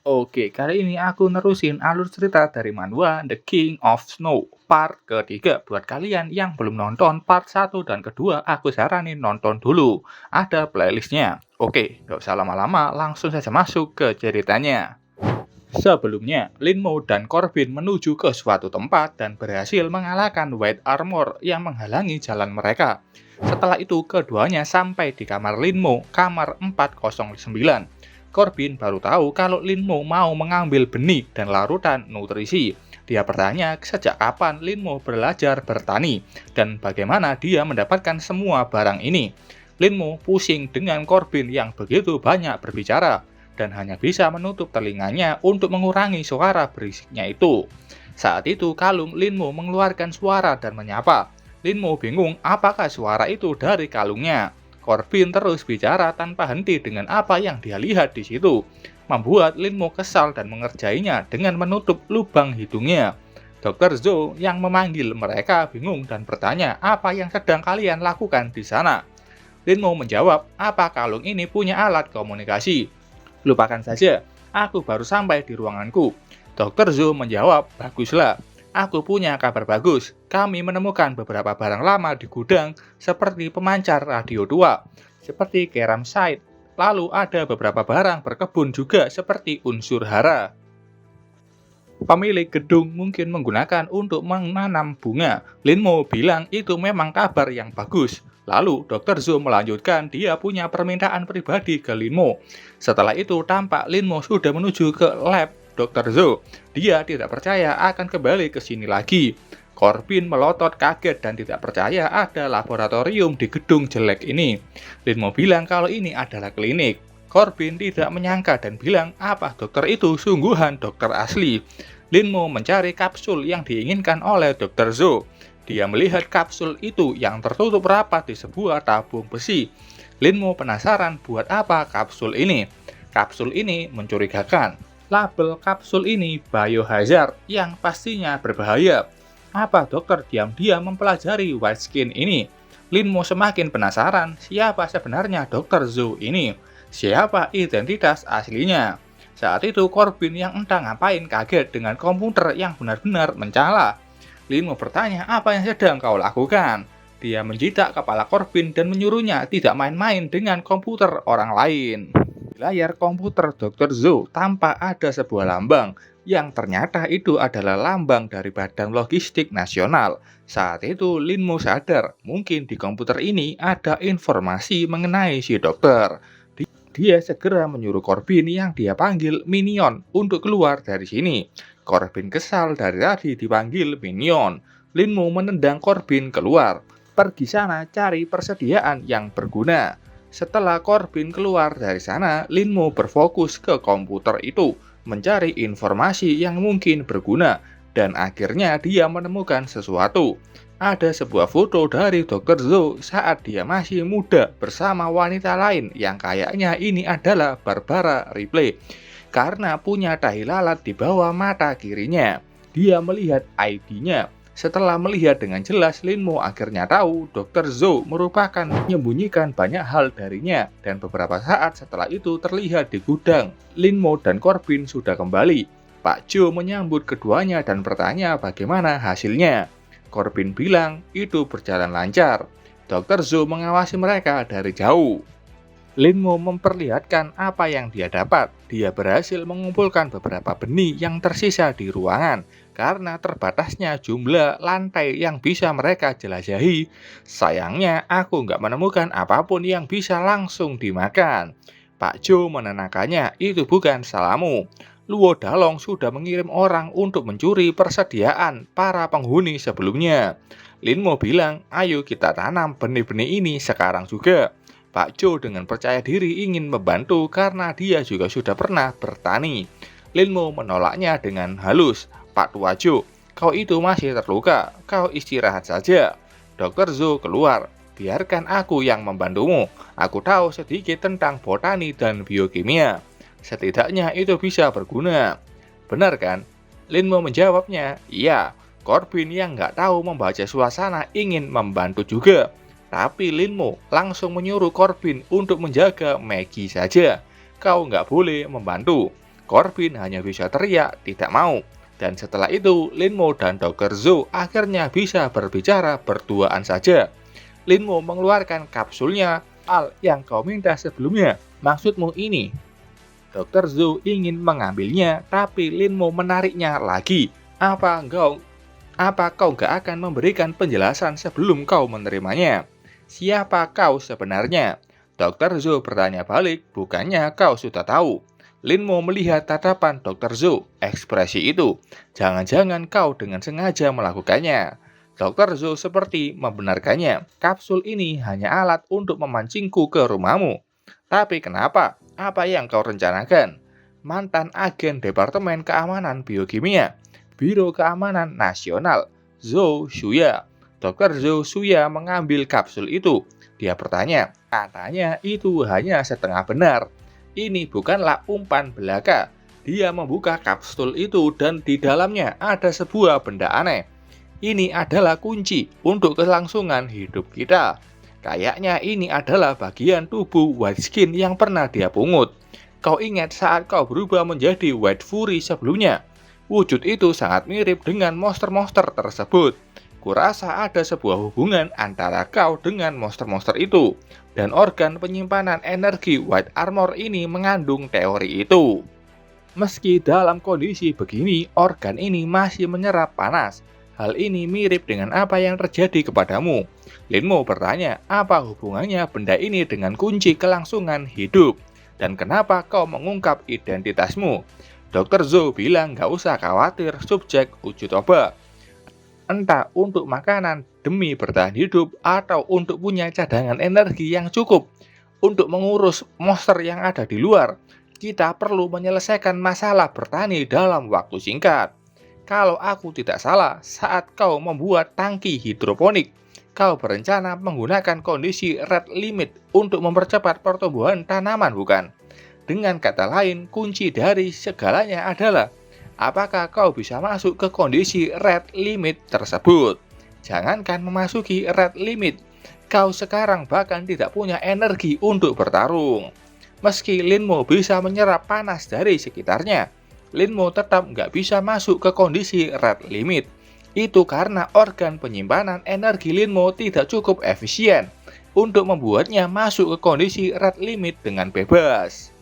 Oke, kali ini aku nerusin alur cerita dari manhwa The King of Snow part ketiga. Buat kalian yang belum nonton part satu dan kedua, aku saranin nonton dulu. Ada playlistnya. Oke, gak usah lama-lama, langsung saja masuk ke ceritanya. Sebelumnya, Linmo dan Corbin menuju ke suatu tempat dan berhasil mengalahkan White Armor yang menghalangi jalan mereka. Setelah itu, keduanya sampai di kamar Linmo, kamar 409. Corbin baru tahu kalau Linmo mau mengambil benih dan larutan nutrisi. Dia bertanya sejak kapan Linmo belajar bertani dan bagaimana dia mendapatkan semua barang ini. Linmo pusing dengan Corbin yang begitu banyak berbicara dan hanya bisa menutup telinganya untuk mengurangi suara berisiknya itu. Saat itu kalung Linmo mengeluarkan suara dan menyapa. Linmo bingung apakah suara itu dari kalungnya. Corbin terus bicara tanpa henti dengan apa yang dia lihat di situ, membuat Linmo kesal dan mengerjainya dengan menutup lubang hidungnya. Dr. Zhou yang memanggil mereka bingung dan bertanya apa yang sedang kalian lakukan di sana. Linmo menjawab, apa kalung ini punya alat komunikasi? Lupakan saja, aku baru sampai di ruanganku. Dr. Zhou menjawab, baguslah. Aku punya kabar bagus. Kami menemukan beberapa barang lama di gudang seperti pemancar radio tua, seperti keramsite. Lalu ada beberapa barang berkebun juga seperti unsur hara. Pemilik gedung mungkin menggunakan untuk menanam bunga. Linmo bilang itu memang kabar yang bagus. Lalu Dr. Zhou melanjutkan dia punya permintaan pribadi ke Linmo. Setelah itu tampak Linmo sudah menuju ke lab Dr. Zhou. Dia tidak percaya akan kembali ke sini lagi. Corbin melotot kaget dan tidak percaya ada laboratorium di gedung jelek ini. Linmo bilang kalau ini adalah klinik. Corbin tidak menyangka dan bilang apa dokter itu sungguhan dokter asli. Linmo mencari kapsul yang diinginkan oleh Dr. Zhou. Dia melihat kapsul itu yang tertutup rapat di sebuah tabung besi. Linmo penasaran buat apa kapsul ini. Kapsul ini mencurigakan. Label kapsul ini biohazard yang pastinya berbahaya. Apa dokter diam-diam mempelajari white skin ini? Linmo semakin penasaran siapa sebenarnya Dr. Zhou ini. Siapa identitas aslinya? Saat itu Corbin yang entah ngapain kaget dengan komputer yang benar-benar mencala. Linmo bertanya apa yang sedang kau lakukan? Dia menjitak kepala Corbin dan menyuruhnya tidak main-main dengan komputer orang lain. Di layar komputer Dr. Zhou tampak ada sebuah lambang yang ternyata itu adalah lambang dari Badan Logistik Nasional. Saat itu Linmo sadar mungkin di komputer ini ada informasi mengenai si dokter. Dia segera menyuruh Corbin yang dia panggil Minion untuk keluar dari sini. Corbin kesal dari tadi dipanggil Minion. Linmo menendang Corbin keluar. Pergi sana cari persediaan yang berguna. Setelah Corbin keluar dari sana, Linmo berfokus ke komputer itu, mencari informasi yang mungkin berguna, dan akhirnya dia menemukan sesuatu. Ada sebuah foto dari Dr. Zhou saat dia masih muda bersama wanita lain yang kayaknya ini adalah Barbara Ripley, karena punya tahi lalat di bawah mata kirinya. Dia melihat ID-nya. Setelah melihat dengan jelas, Linmo akhirnya tahu Dr. Zhou merupakan menyembunyikan banyak hal darinya dan beberapa saat setelah itu terlihat di gudang. Linmo dan Corbin sudah kembali. Pak Zhou menyambut keduanya dan bertanya bagaimana hasilnya. Corbin bilang itu berjalan lancar. Dr. Zhou mengawasi mereka dari jauh. Linmo memperlihatkan apa yang dia dapat. Dia berhasil mengumpulkan beberapa benih yang tersisa di ruangan. Karena terbatasnya jumlah lantai yang bisa mereka jelajahi, sayangnya aku nggak menemukan apapun yang bisa langsung dimakan. Pak Zhou menenangkannya, itu bukan salahmu. Luo Dalong sudah mengirim orang untuk mencuri persediaan para penghuni sebelumnya. Linmo bilang, ayo kita tanam benih-benih ini sekarang juga. Pak Zhou dengan percaya diri ingin membantu karena dia juga sudah pernah bertani. Linmo menolaknya dengan halus. Pak Tua Zhou, kau itu masih terluka, kau istirahat saja. Dr. Zhou keluar, biarkan aku yang membantumu. Aku tahu sedikit tentang botani dan biokimia. Setidaknya itu bisa berguna. Benar kan? Linmo menjawabnya, iya. Corbin yang nggak tahu membaca suasana ingin membantu juga. Tapi Linmo langsung menyuruh Corbin untuk menjaga Maggie saja. Kau nggak boleh membantu. Corbin hanya bisa teriak tidak mau. Dan setelah itu, Linmo dan Dr. Zhou akhirnya bisa berbicara berduaan saja. Linmo mengeluarkan kapsulnya, "Al yang kau minta sebelumnya. Maksudmu ini?" Dr. Zhou ingin mengambilnya, tapi Linmo menariknya lagi. Apa kau gak akan memberikan penjelasan sebelum kau menerimanya? Siapa kau sebenarnya? Dr. Zhou bertanya balik, bukannya kau sudah tahu? Linmo melihat tatapan Dr. Zhou, ekspresi itu. Jangan-jangan kau dengan sengaja melakukannya. Dr. Zhou seperti membenarkannya. Kapsul ini hanya alat untuk memancingku ke rumahmu. Tapi kenapa? Apa yang kau rencanakan? Mantan agen Departemen Keamanan Biokimia, Biro Keamanan Nasional, Zhou Shuya. Dr. Zhou Shuya mengambil kapsul itu. Dia bertanya, katanya itu hanya setengah benar. Ini bukanlah umpan belaka. Dia membuka kapsul itu dan di dalamnya ada sebuah benda aneh. Ini adalah kunci untuk kelangsungan hidup kita. Kayaknya ini adalah bagian tubuh White Skin yang pernah dia pungut. Kau ingat saat kau berubah menjadi White Fury sebelumnya? Wujud itu sangat mirip dengan monster-monster tersebut. Kurasa ada sebuah hubungan antara kau dengan monster-monster itu. Dan organ penyimpanan energi White Armor ini mengandung teori itu. Meski dalam kondisi begini, organ ini masih menyerap panas. Hal ini mirip dengan apa yang terjadi kepadamu. Linmo bertanya, apa hubungannya benda ini dengan kunci kelangsungan hidup? Dan kenapa kau mengungkap identitasmu? Dr. Zhou bilang gak usah khawatir subjek uji coba. Entah untuk makanan demi bertahan hidup atau untuk punya cadangan energi yang cukup untuk mengurus monster yang ada di luar, kita perlu menyelesaikan masalah bertani dalam waktu singkat. Kalau aku tidak salah, saat kau membuat tangki hidroponik, kau berencana menggunakan kondisi red limit untuk mempercepat pertumbuhan tanaman, bukan? Dengan kata lain, kunci dari segalanya adalah apakah kau bisa masuk ke kondisi red limit tersebut. Jangankan memasuki red limit, kau sekarang bahkan tidak punya energi untuk bertarung. Meski Linmo bisa menyerap panas dari sekitarnya, Linmo tetap nggak bisa masuk ke kondisi red limit. Itu karena organ penyimpanan energi Linmo tidak cukup efisien untuk membuatnya masuk ke kondisi red limit dengan bebas.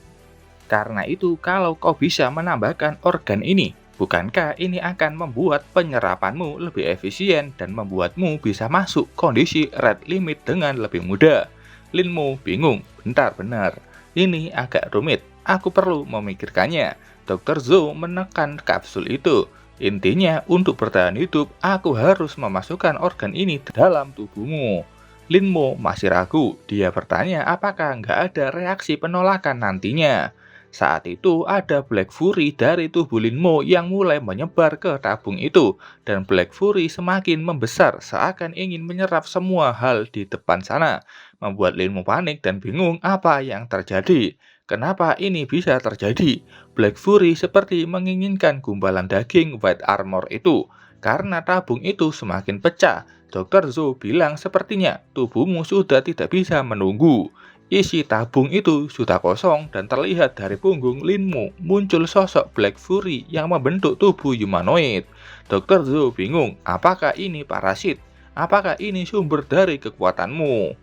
Karena itu, kalau kau bisa menambahkan organ ini, bukankah ini akan membuat penyerapanmu lebih efisien dan membuatmu bisa masuk kondisi red limit dengan lebih mudah? Linmo bingung, bentar benar. Ini agak rumit, aku perlu memikirkannya. Dr. Zhou menekan kapsul itu. Intinya, untuk bertahan hidup, aku harus memasukkan organ ini dalam tubuhmu. Linmo masih ragu. Dia bertanya apakah nggak ada reaksi penolakan nantinya. Saat itu ada Black Fury dari tubuh Linmo yang mulai menyebar ke tabung itu. Dan Black Fury semakin membesar seakan ingin menyerap semua hal di depan sana. Membuat Linmo panik dan bingung apa yang terjadi. Kenapa ini bisa terjadi? Black Fury seperti menginginkan gumpalan daging White Armor itu. Karena tabung itu semakin pecah, Dr. Zhou bilang sepertinya tubuhmu sudah tidak bisa menunggu. Isi tabung itu sudah kosong dan terlihat dari punggung Linmo muncul sosok Black Fury yang membentuk tubuh humanoid. Dr. Zhou bingung, apakah ini parasit? Apakah ini sumber dari kekuatanmu?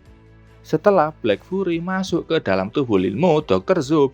Setelah Black Fury masuk ke dalam tubuh Linmo, Dr. Zhou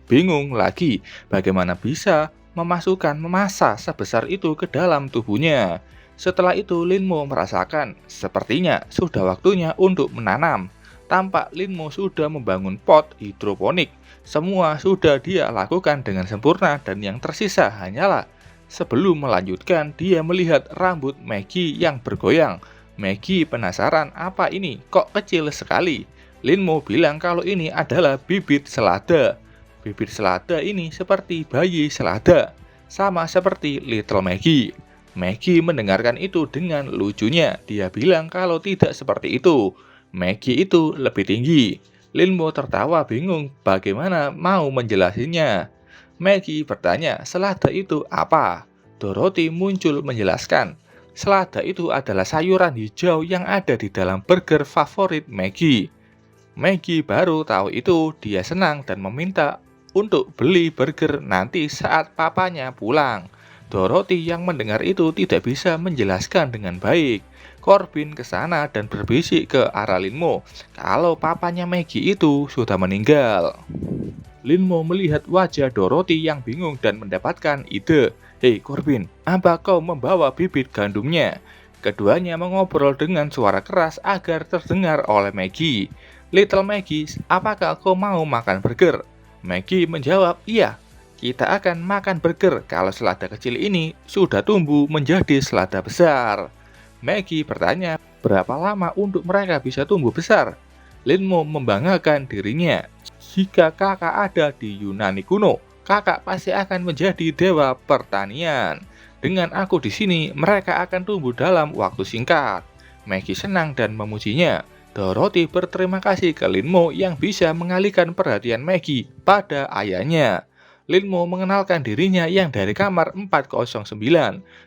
bingung lagi bagaimana bisa memasukkan massa sebesar itu ke dalam tubuhnya. Setelah itu Linmo merasakan sepertinya sudah waktunya untuk menanam. Tampak Linmo sudah membangun pot hidroponik. Semua sudah dia lakukan dengan sempurna dan yang tersisa hanyalah sebelum melanjutkan dia melihat rambut Maggie yang bergoyang. Maggie penasaran apa ini, kok kecil sekali. Linmo bilang kalau ini adalah bibit selada. Bibit selada ini seperti bayi selada, sama seperti Little Maggie. Maggie mendengarkan itu dengan lucunya. Dia bilang kalau tidak seperti itu. Maggie itu lebih tinggi. Linmo tertawa bingung bagaimana mau menjelasinya. Maggie bertanya, selada itu apa? Dorothy muncul menjelaskan. Selada itu adalah sayuran hijau yang ada di dalam burger favorit Maggie. Maggie baru tahu itu, dia senang dan meminta untuk beli burger nanti saat papanya pulang. Dorothy yang mendengar itu tidak bisa menjelaskan dengan baik. Corbin ke sana dan berbisik ke arah Linmo kalau papanya Maggie itu sudah meninggal. Linmo melihat wajah Dorothy yang bingung dan mendapatkan ide. Hei Corbin, apa kau membawa bibit gandumnya? Keduanya mengobrol dengan suara keras agar terdengar oleh Maggie. Little Maggie, apakah kau mau makan burger? Maggie menjawab, iya. Kita akan makan burger kalau selada kecil ini sudah tumbuh menjadi selada besar. Maggie bertanya, berapa lama untuk mereka bisa tumbuh besar? Linmo membanggakan dirinya. Jika kakak ada di Yunani kuno, kakak pasti akan menjadi dewa pertanian. Dengan aku di sini, mereka akan tumbuh dalam waktu singkat. Maggie senang dan memujinya. Dorothy berterima kasih ke Linmo yang bisa mengalihkan perhatian Maggie pada ayahnya. Linmo mengenalkan dirinya yang dari kamar 409.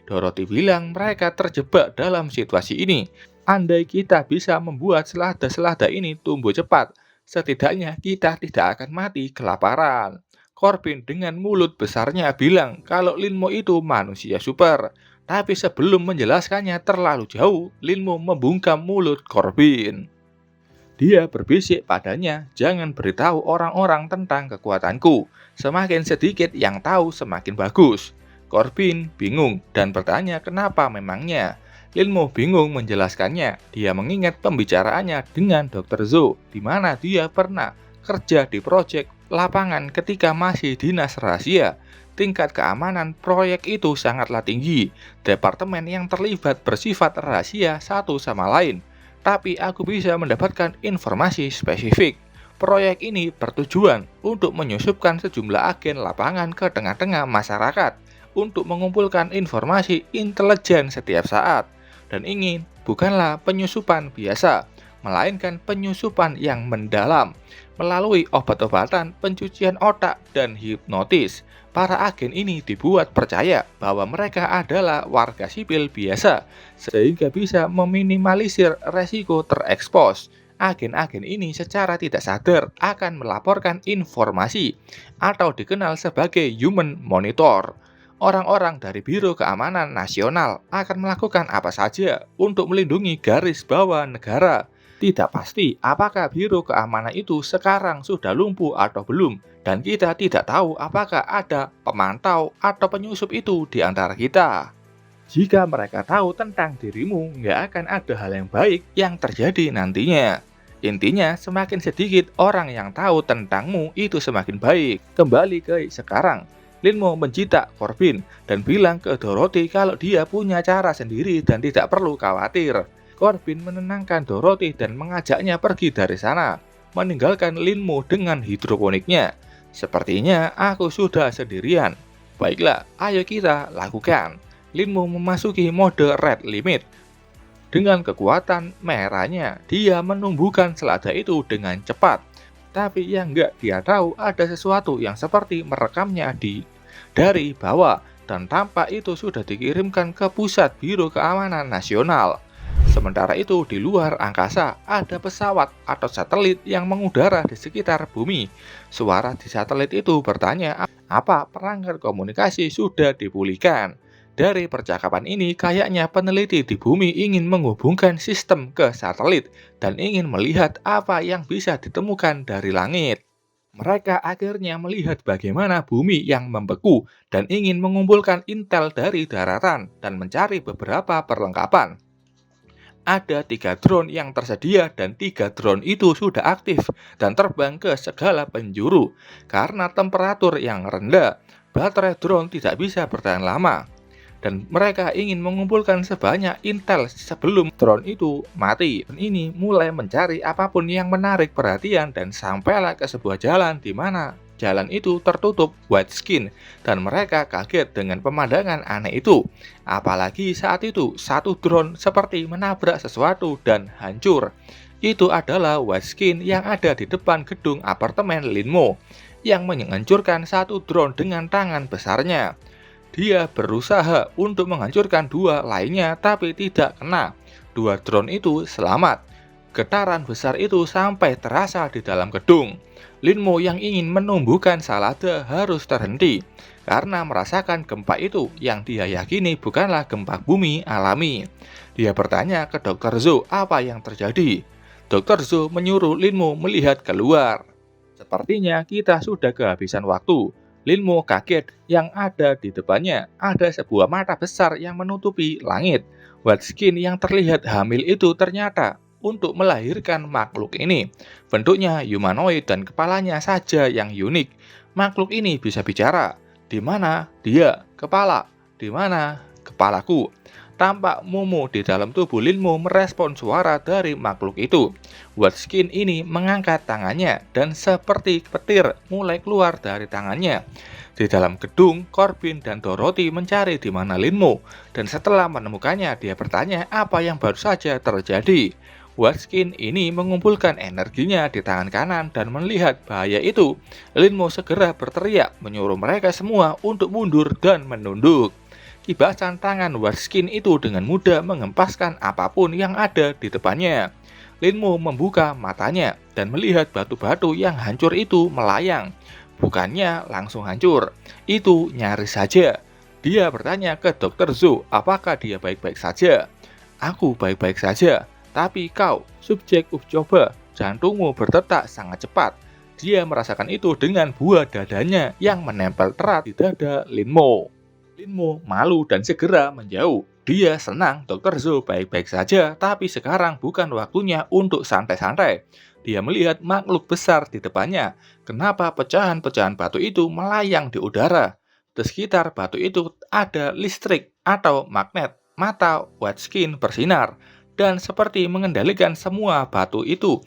Dorothy bilang mereka terjebak dalam situasi ini. Andai kita bisa membuat selada-selada ini tumbuh cepat, setidaknya kita tidak akan mati kelaparan. Corbin dengan mulut besarnya bilang kalau Linmo itu manusia super. Tapi sebelum menjelaskannya terlalu jauh, Linmo membungkam mulut Corbin. Dia berbisik padanya, jangan beritahu orang-orang tentang kekuatanku. Semakin sedikit yang tahu semakin bagus. Corbin bingung dan bertanya kenapa memangnya. Linmo bingung menjelaskannya. Dia mengingat pembicaraannya dengan Dr. Zhou, di mana dia pernah kerja di proyek lapangan ketika masih dinas rahasia. Tingkat keamanan proyek itu sangatlah tinggi. Departemen yang terlibat bersifat rahasia satu sama lain. Tapi aku bisa mendapatkan informasi spesifik. Proyek ini bertujuan untuk menyusupkan sejumlah agen lapangan ke tengah-tengah masyarakat untuk mengumpulkan informasi intelijen setiap saat. Dan ingin bukanlah penyusupan biasa, melainkan penyusupan yang mendalam. Melalui obat-obatan, pencucian otak, dan hipnotis, para agen ini dibuat percaya bahwa mereka adalah warga sipil biasa, sehingga bisa meminimalisir resiko terekspos. Agen-agen ini secara tidak sadar akan melaporkan informasi atau dikenal sebagai human monitor. Orang-orang dari Biro Keamanan Nasional akan melakukan apa saja untuk melindungi garis bawah negara. Tidak pasti apakah Biro Keamanan itu sekarang sudah lumpuh atau belum, dan kita tidak tahu apakah ada pemantau atau penyusup itu di antara kita. Jika mereka tahu tentang dirimu, nggak akan ada hal yang baik yang terjadi nantinya. Intinya, semakin sedikit orang yang tahu tentangmu itu semakin baik. Kembali ke sekarang, Linmo menjitak Corbin dan bilang ke Dorothy kalau dia punya cara sendiri dan tidak perlu khawatir. Corbin menenangkan Dorothy dan mengajaknya pergi dari sana, meninggalkan Linmo dengan hidroponiknya. Sepertinya aku sudah sendirian. Baiklah, ayo kita lakukan. Linmo memasuki mode red limit. Dengan kekuatan merahnya, dia menumbuhkan selada itu dengan cepat. Tapi yang enggak dia tahu ada sesuatu yang seperti merekamnya dari bawah, dan tampak itu sudah dikirimkan ke pusat Biro Keamanan Nasional. Sementara itu di luar angkasa ada pesawat atau satelit yang mengudara di sekitar bumi. Suara di satelit itu bertanya apa perangkat komunikasi sudah dipulihkan. Dari percakapan ini kayaknya peneliti di bumi ingin menghubungkan sistem ke satelit dan ingin melihat apa yang bisa ditemukan dari langit. Mereka akhirnya melihat bagaimana bumi yang membeku dan ingin mengumpulkan intel dari daratan dan mencari beberapa perlengkapan. Ada 3 drone yang tersedia dan 3 drone itu sudah aktif dan terbang ke segala penjuru. Karena temperatur yang rendah, baterai drone tidak bisa bertahan lama. Dan mereka ingin mengumpulkan sebanyak intel sebelum drone itu mati. Dan ini mulai mencari apapun yang menarik perhatian dan sampailah ke sebuah jalan di mana jalan itu tertutup white skin dan mereka kaget dengan pemandangan aneh itu. Apalagi saat itu satu drone seperti menabrak sesuatu dan hancur. Itu adalah white skin yang ada di depan gedung apartemen Linmo yang menghancurkan satu drone dengan tangan besarnya. Dia berusaha untuk menghancurkan 2 lainnya tapi tidak kena. 2 drone itu selamat. Getaran besar itu sampai terasa di dalam gedung. Linmo yang ingin menumbuhkan salada harus terhenti karena merasakan gempa itu yang dia yakini bukanlah gempa bumi alami. Dia bertanya ke Dr. Zhou apa yang terjadi. Dr. Zhou menyuruh Linmo melihat keluar. Sepertinya kita sudah kehabisan waktu. Linmo kaget, yang ada di depannya ada sebuah mata besar yang menutupi langit. Watskin yang terlihat hamil itu ternyata untuk melahirkan makhluk ini. Bentuknya humanoid dan kepalanya saja yang unik. Makhluk ini bisa bicara. Di mana dia? Kepala. Di mana kepalaku? Tampak Momo di dalam tubuh Linmo merespon suara dari makhluk itu. Watskin ini mengangkat tangannya dan seperti petir mulai keluar dari tangannya. Di dalam gedung, Corbin dan Dorothy mencari di mana Linmo, dan setelah menemukannya dia bertanya apa yang baru saja terjadi. Watskin ini mengumpulkan energinya di tangan kanan dan melihat bahaya itu. Linmo segera berteriak menyuruh mereka semua untuk mundur dan menunduk. Kibasan tangan Watskin itu dengan mudah mengempaskan apapun yang ada di depannya. Linmo membuka matanya dan melihat batu-batu yang hancur itu melayang. Bukannya langsung hancur, itu nyaris saja. Dia bertanya ke Dr. Zhou apakah dia baik-baik saja. Aku baik-baik saja, tapi kau, subjek uji coba, jantungmu berdetak sangat cepat. Dia merasakan itu dengan buah dadanya yang menempel erat di dada Linmo. Linmo malu dan segera menjauh. Dia senang Dr. Zhou baik-baik saja, tapi sekarang bukan waktunya untuk santai-santai. Dia melihat makhluk besar di depannya. Kenapa pecahan-pecahan batu itu melayang di udara? Di sekitar batu itu ada listrik atau magnet. Mata Watskin bersinar dan seperti mengendalikan semua batu itu.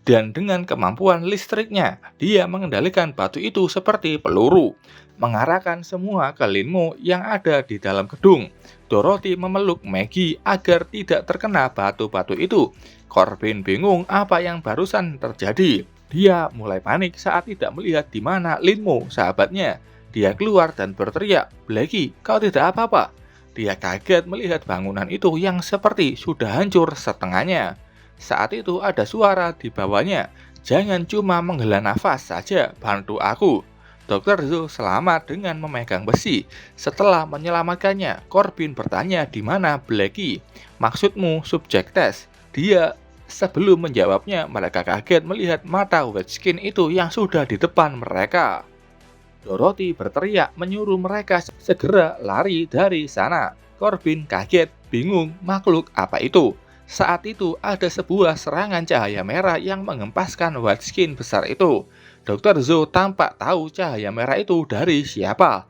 Dan dengan kemampuan listriknya, dia mengendalikan batu itu seperti peluru, mengarahkan semua ke Linmo yang ada di dalam gedung. Dorothy memeluk Maggie agar tidak terkena batu-batu itu. Corbin bingung apa yang barusan terjadi. Dia mulai panik saat tidak melihat di mana Linmo, sahabatnya. Dia keluar dan berteriak, "Blackie, kau tidak apa-apa?" Dia kaget melihat bangunan itu yang seperti sudah hancur setengahnya. Saat itu ada suara di bawahnya, "Jangan cuma menghela nafas saja, bantu aku." Dr. Zhou selamat dengan memegang besi. Setelah menyelamatkannya, Corbin bertanya di mana Blackie. "Maksudmu subjek tes?" Dia sebelum menjawabnya, mereka kaget melihat mata Watskin itu yang sudah di depan mereka. Dorothy berteriak menyuruh mereka segera lari dari sana. Corbin kaget, bingung makhluk apa itu. Saat itu ada sebuah serangan cahaya merah yang mengempaskan Watskin besar itu. Dr. Zhou tampak tahu cahaya merah itu dari siapa.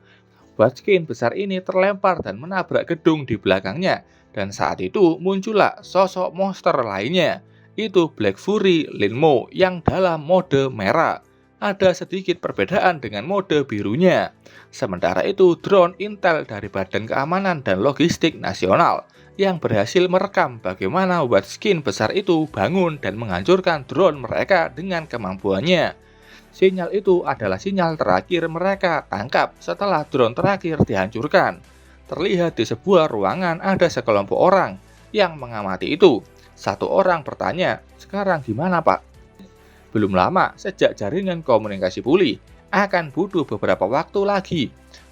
Watskin besar ini terlempar dan menabrak gedung di belakangnya. Dan saat itu muncullah sosok monster lainnya. Itu Black Fury Linmo yang dalam mode merah. Ada sedikit perbedaan dengan mode birunya. Sementara itu drone Intel dari Badan Keamanan dan Logistik Nasional yang berhasil merekam bagaimana Watskin besar itu bangun dan menghancurkan drone mereka dengan kemampuannya. Sinyal itu adalah sinyal terakhir mereka tangkap setelah drone terakhir dihancurkan. Terlihat di sebuah ruangan ada sekelompok orang yang mengamati itu. Satu orang bertanya, "Sekarang gimana, Pak?" "Belum lama sejak jaringan komunikasi pulih. Akan butuh beberapa waktu lagi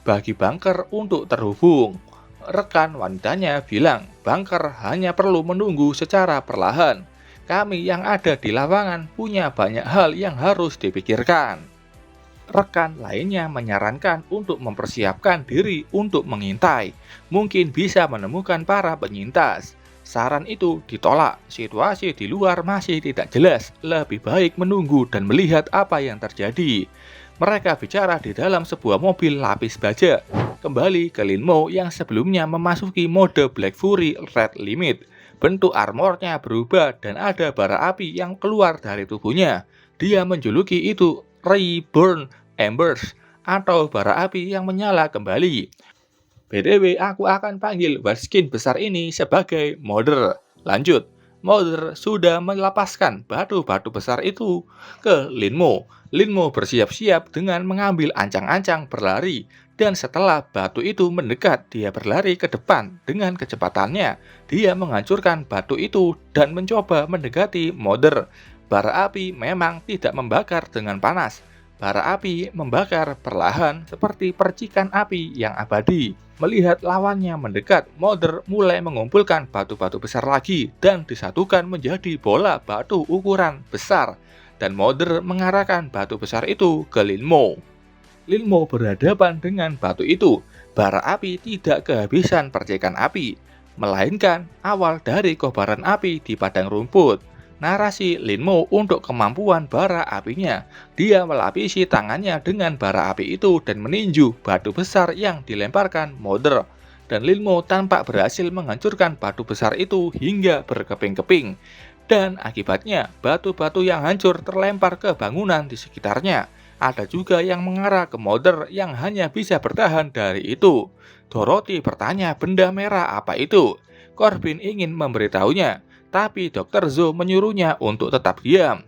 bagi bunker untuk terhubung." Rekan wanitanya bilang, "Bunker hanya perlu menunggu secara perlahan. Kami yang ada di lapangan punya banyak hal yang harus dipikirkan." Rekan lainnya menyarankan untuk mempersiapkan diri untuk mengintai. Mungkin bisa menemukan para penyintas. Saran itu ditolak. Situasi di luar masih tidak jelas. Lebih baik menunggu dan melihat apa yang terjadi. Mereka bicara di dalam sebuah mobil lapis baja. Kembali ke Linmo yang sebelumnya memasuki mode Black Fury Red Limit. Bentuk armornya berubah dan ada bara api yang keluar dari tubuhnya. Dia menjuluki itu Reborn Embers atau bara api yang menyala kembali. "BTW, aku akan panggil Watskin besar ini sebagai Mother." Lanjut, Mother sudah melepaskan batu-batu besar itu ke Linmo. Linmo bersiap-siap dengan mengambil ancang-ancang berlari. Dan setelah batu itu mendekat, dia berlari ke depan dengan kecepatannya. Dia menghancurkan batu itu dan mencoba mendekati Mother. Bara api memang tidak membakar dengan panas. Bara api membakar perlahan seperti percikan api yang abadi. Melihat lawannya mendekat, Mother mulai mengumpulkan batu-batu besar lagi dan disatukan menjadi bola batu ukuran besar. Dan Mother mengarahkan batu besar itu ke Linmo. Linmo berhadapan dengan batu itu. Bara api tidak kehabisan percikan api, melainkan awal dari kobaran api di padang rumput. Narasi Linmo untuk kemampuan bara apinya. Dia melapisi tangannya dengan bara api itu dan meninju batu besar yang dilemparkan Mother. Dan Linmo tampak berhasil menghancurkan batu besar itu hingga berkeping-keping. Dan akibatnya batu-batu yang hancur terlempar ke bangunan di sekitarnya. Ada juga yang mengarah ke Mother yang hanya bisa bertahan dari itu. Dorothy bertanya benda merah apa itu. Corbin ingin memberitahunya, tapi Dr. Zo menyuruhnya untuk tetap diam.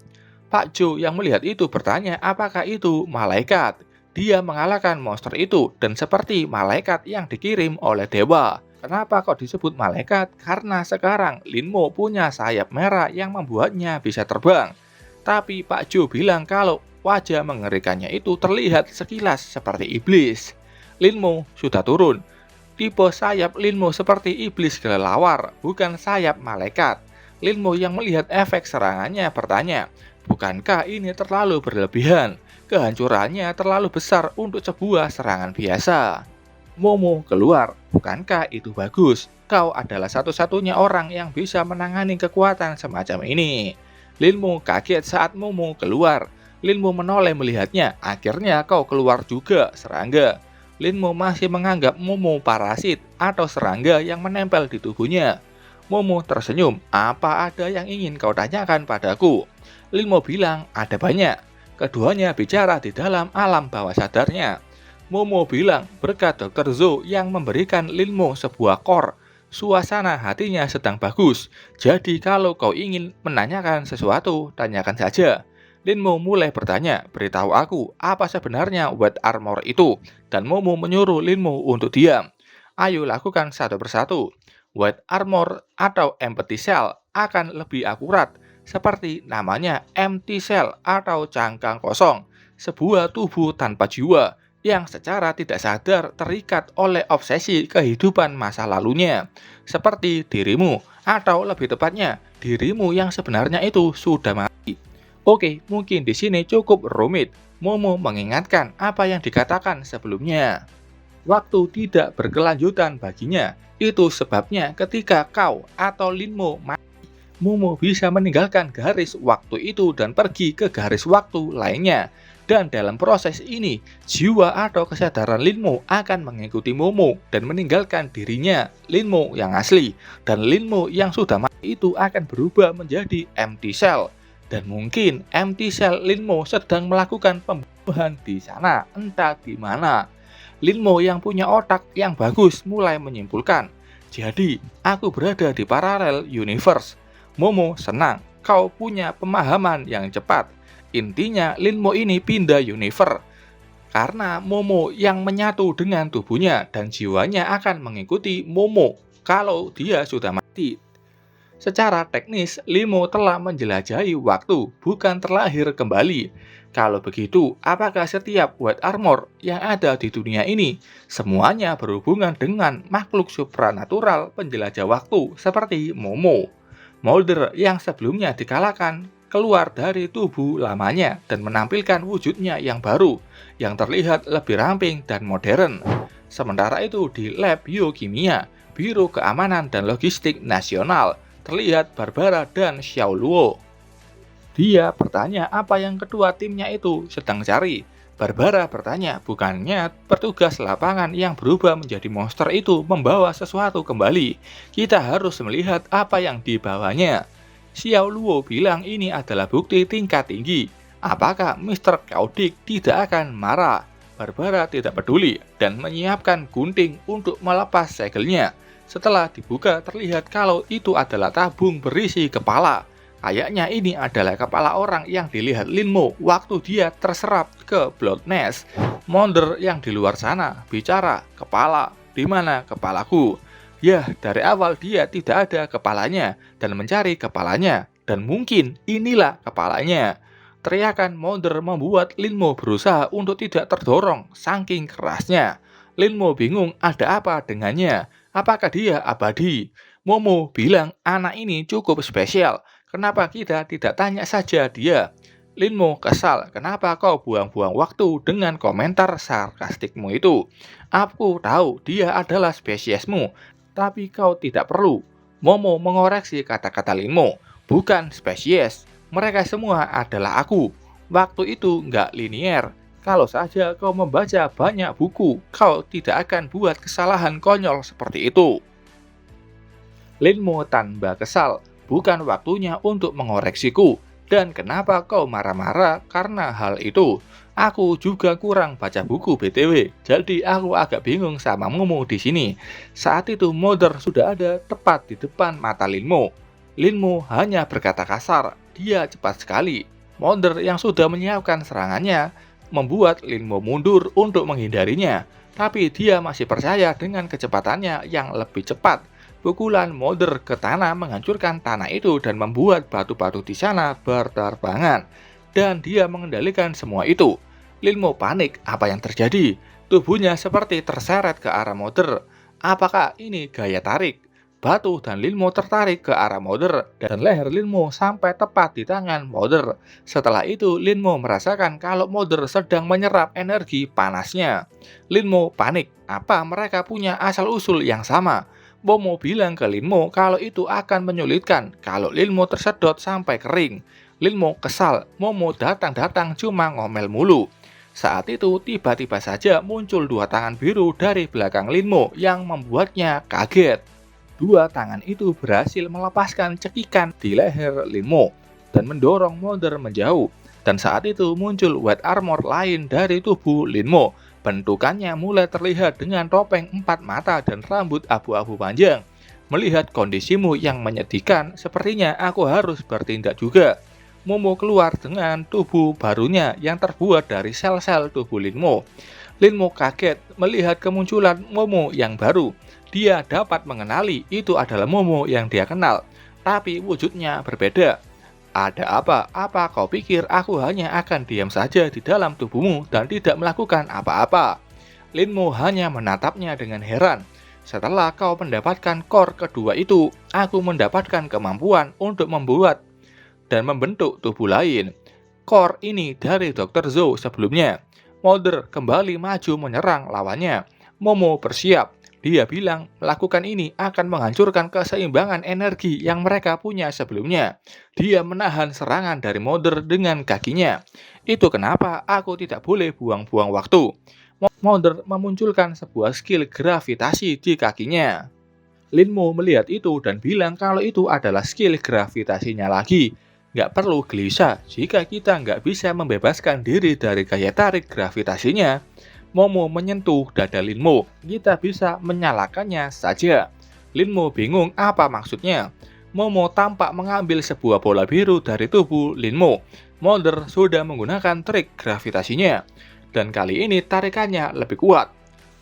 Pak Joe yang melihat itu bertanya apakah itu malaikat. Dia mengalahkan monster itu dan seperti malaikat yang dikirim oleh dewa. Kenapa kok disebut malaikat? Karena sekarang Linmo punya sayap merah yang membuatnya bisa terbang. Tapi Pak Joe bilang kalau wajah mengerikannya itu terlihat sekilas seperti iblis. Linmo sudah turun. Tipe sayap Linmo seperti iblis kelelawar, bukan sayap malaikat. Linmo yang melihat efek serangannya bertanya, bukankah ini terlalu berlebihan? Kehancurannya terlalu besar untuk sebuah serangan biasa. Momo keluar, bukankah itu bagus? Kau adalah satu-satunya orang yang bisa menangani kekuatan semacam ini. Linmo kaget saat Momo keluar. Linmo menoleh melihatnya. Akhirnya kau keluar juga, serangga. Linmo masih menganggap Momo parasit atau serangga yang menempel di tubuhnya. Momo tersenyum. Apa ada yang ingin kau tanyakan padaku? Linmo bilang, ada banyak. Keduanya bicara di dalam alam bawah sadarnya. Momo bilang, berkat Dr. Zo yang memberikan Linmo sebuah core. Suasana hatinya sedang bagus. Jadi kalau kau ingin menanyakan sesuatu, tanyakan saja. Linmo mulai bertanya, beritahu aku apa sebenarnya White Armor itu. Dan Momo menyuruh Linmo untuk diam. Ayo lakukan satu persatu. White Armor atau Empty Cell akan lebih akurat. Seperti namanya Empty Cell atau cangkang kosong. Sebuah tubuh tanpa jiwa yang secara tidak sadar terikat oleh obsesi kehidupan masa lalunya. Seperti dirimu, atau lebih tepatnya, dirimu yang sebenarnya itu sudah mati. Oke, mungkin di sini cukup rumit. Momo mengingatkan apa yang dikatakan sebelumnya. Waktu tidak berkelanjutan baginya. Itu sebabnya ketika kau atau Linmo mati, Momo bisa meninggalkan garis waktu itu dan pergi ke garis waktu lainnya. Dan dalam proses ini, jiwa atau kesadaran Linmo akan mengikuti Momo dan meninggalkan dirinya, Linmo yang asli. Dan Linmo yang sudah mati itu akan berubah menjadi Empty Cell. Dan mungkin Empty Cell Linmo sedang melakukan pembunuhan di sana, entah di mana. Linmo yang punya otak yang bagus mulai menyimpulkan, jadi aku berada di paralel universe. Momo senang, kau punya pemahaman yang cepat. Intinya Linmo ini pindah universe. Karena Momo yang menyatu dengan tubuhnya dan jiwanya akan mengikuti Momo kalau dia sudah mati. Secara teknis, Linmo telah menjelajahi waktu, bukan terlahir kembali. Kalau begitu, apakah setiap White Armor yang ada di dunia ini semuanya berhubungan dengan makhluk supranatural penjelajah waktu seperti Momo? Molder yang sebelumnya dikalahkan keluar dari tubuh lamanya dan menampilkan wujudnya yang baru, yang terlihat lebih ramping dan modern. Sementara itu di lab biokimia, Biro Keamanan dan Logistik Nasional, terlihat Barbara dan Xiao Luo. Dia bertanya apa yang kedua timnya itu sedang cari. Barbara bertanya, bukannya petugas lapangan yang berubah menjadi monster itu membawa sesuatu kembali. Kita harus melihat apa yang dibawanya. Xiao Luo bilang ini adalah bukti tingkat tinggi. Apakah Mr. Chaotic tidak akan marah? Barbara tidak peduli dan menyiapkan gunting untuk melepas segelnya. Setelah dibuka terlihat kalau itu adalah tabung berisi kepala. Kayaknya ini adalah kepala orang yang dilihat Linmo waktu dia terserap ke Blood Nest. Monder yang di luar sana bicara, kepala, di mana kepalaku? Ya, dari awal dia tidak ada kepalanya dan mencari kepalanya. Dan mungkin inilah kepalanya. Teriakan Monder membuat Linmo berusaha untuk tidak terdorong saking kerasnya. Linmo bingung ada apa dengannya. Apakah dia abadi? Momo bilang anak ini cukup spesial. Kenapa kita tidak tanya saja dia? Linmo kesal, kenapa kau buang-buang waktu dengan komentar sarkastikmu itu? Aku tahu dia adalah spesiesmu, tapi kau tidak perlu. Momo mengoreksi kata-kata Linmo, bukan spesies. Mereka semua adalah aku. Waktu itu nggak linier. Kalau saja kau membaca banyak buku, kau tidak akan buat kesalahan konyol seperti itu. Linmo tambah kesal, bukan waktunya untuk mengoreksiku. Dan kenapa kau marah-marah karena hal itu? Aku juga kurang baca buku BTW, jadi aku agak bingung sama Momo di sini. Saat itu Mother sudah ada tepat di depan mata Linmo. Linmo hanya berkata kasar, dia cepat sekali. Mother yang sudah menyiapkan serangannya membuat Linmo mundur untuk menghindarinya. Tapi dia masih percaya dengan kecepatannya yang lebih cepat. Pukulan Mother ke tanah menghancurkan tanah itu dan membuat batu-batu di sana berterbangan. Dan dia mengendalikan semua itu. Linmo panik, apa yang terjadi? Tubuhnya seperti terseret ke arah Mother. Apakah ini gaya tarik? Batu dan Linmo tertarik ke arah Mother dan leher Linmo sampai tepat di tangan Mother. Setelah itu Linmo merasakan kalau Mother sedang menyerap energi panasnya. Linmo panik, apa mereka punya asal-usul yang sama? Momo bilang ke Linmo kalau itu akan menyulitkan kalau Linmo tersedot sampai kering. Linmo kesal, Momo datang-datang cuma ngomel mulu. Saat itu tiba-tiba saja muncul dua tangan biru dari belakang Linmo yang membuatnya kaget. Dua tangan itu berhasil melepaskan cekikan di leher Linmo dan mendorong Mother menjauh. Dan saat itu muncul white armor lain dari tubuh Linmo. Bentukannya mulai terlihat dengan topeng 4 mata dan rambut abu-abu panjang. Melihat kondisimu yang menyedihkan, sepertinya aku harus bertindak juga. Momo keluar dengan tubuh barunya yang terbuat dari sel-sel tubuh Linmo. Linmo kaget melihat kemunculan Momo yang baru. Dia dapat mengenali itu adalah Momo yang dia kenal, tapi wujudnya berbeda. Ada apa? Apa kau pikir aku hanya akan diam saja di dalam tubuhmu dan tidak melakukan apa-apa? Linmo hanya menatapnya dengan heran. Setelah kau mendapatkan core kedua itu, aku mendapatkan kemampuan untuk membuat dan membentuk tubuh lain. Core ini dari Dr. Zhou sebelumnya. Mother kembali maju menyerang lawannya. Momo bersiap. Dia bilang melakukan ini akan menghancurkan keseimbangan energi yang mereka punya sebelumnya. Dia menahan serangan dari Mother dengan kakinya. Itu kenapa aku tidak boleh buang-buang waktu. Mother memunculkan sebuah skill gravitasi di kakinya. Linmo melihat itu dan bilang kalau itu adalah skill gravitasinya lagi. Nggak perlu gelisah jika kita nggak bisa membebaskan diri dari gaya tarik gravitasinya. Momo menyentuh dada Linmo. Kita bisa menyalakannya saja. Linmo bingung apa maksudnya. Momo tampak mengambil sebuah bola biru dari tubuh Linmo. Mother sudah menggunakan trik gravitasinya. Dan kali ini tarikannya lebih kuat.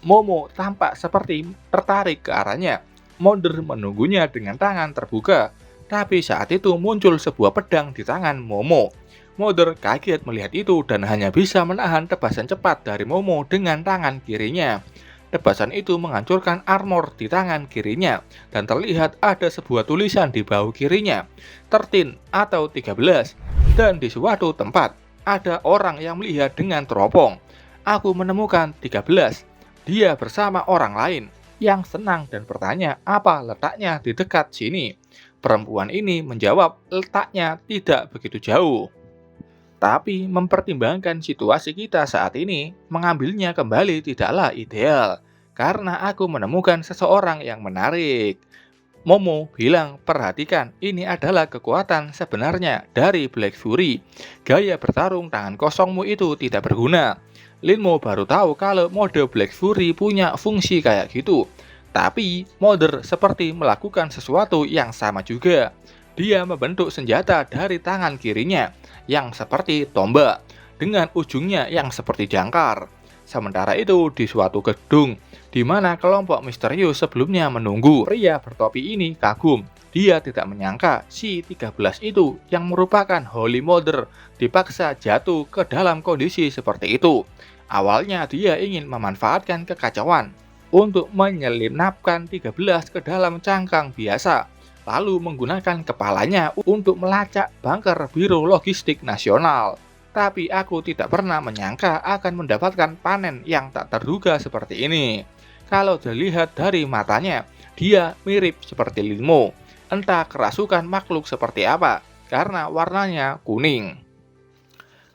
Momo tampak seperti tertarik ke arahnya. Mother menunggunya dengan tangan terbuka. Tapi saat itu muncul sebuah pedang di tangan Momo. Mother kaget melihat itu dan hanya bisa menahan tebasan cepat dari Momo dengan tangan kirinya. Tebasan itu menghancurkan armor di tangan kirinya dan terlihat ada sebuah tulisan di bahu kirinya, 13 atau 13. Dan di suatu tempat ada orang yang melihat dengan teropong. Aku menemukan 13. Dia bersama orang lain yang senang dan bertanya apa letaknya di dekat sini. Perempuan ini menjawab letaknya tidak begitu jauh. Tapi mempertimbangkan situasi kita saat ini, mengambilnya kembali tidaklah ideal. Karena aku menemukan seseorang yang menarik. Momo bilang, perhatikan, ini adalah kekuatan sebenarnya dari Black Fury. Gaya bertarung tangan kosongmu itu tidak berguna. Linmo baru tahu kalau mode Black Fury punya fungsi kayak gitu. Tapi, Mother seperti melakukan sesuatu yang sama juga. Dia membentuk senjata dari tangan kirinya yang seperti tombak dengan ujungnya yang seperti jangkar. Sementara itu, di suatu gedung, di mana kelompok misterius sebelumnya menunggu, pria bertopi ini kagum. Dia tidak menyangka si 13 itu yang merupakan Holy Mother dipaksa jatuh ke dalam kondisi seperti itu. Awalnya dia ingin memanfaatkan kekacauan untuk menyelinapkan 13 ke dalam cangkang biasa, lalu menggunakan kepalanya untuk melacak bunker Biro Logistik Nasional. Tapi aku tidak pernah menyangka akan mendapatkan panen yang tak terduga seperti ini. Kalau dilihat dari matanya, dia mirip seperti Linmo. Entah kerasukan makhluk seperti apa, karena warnanya kuning.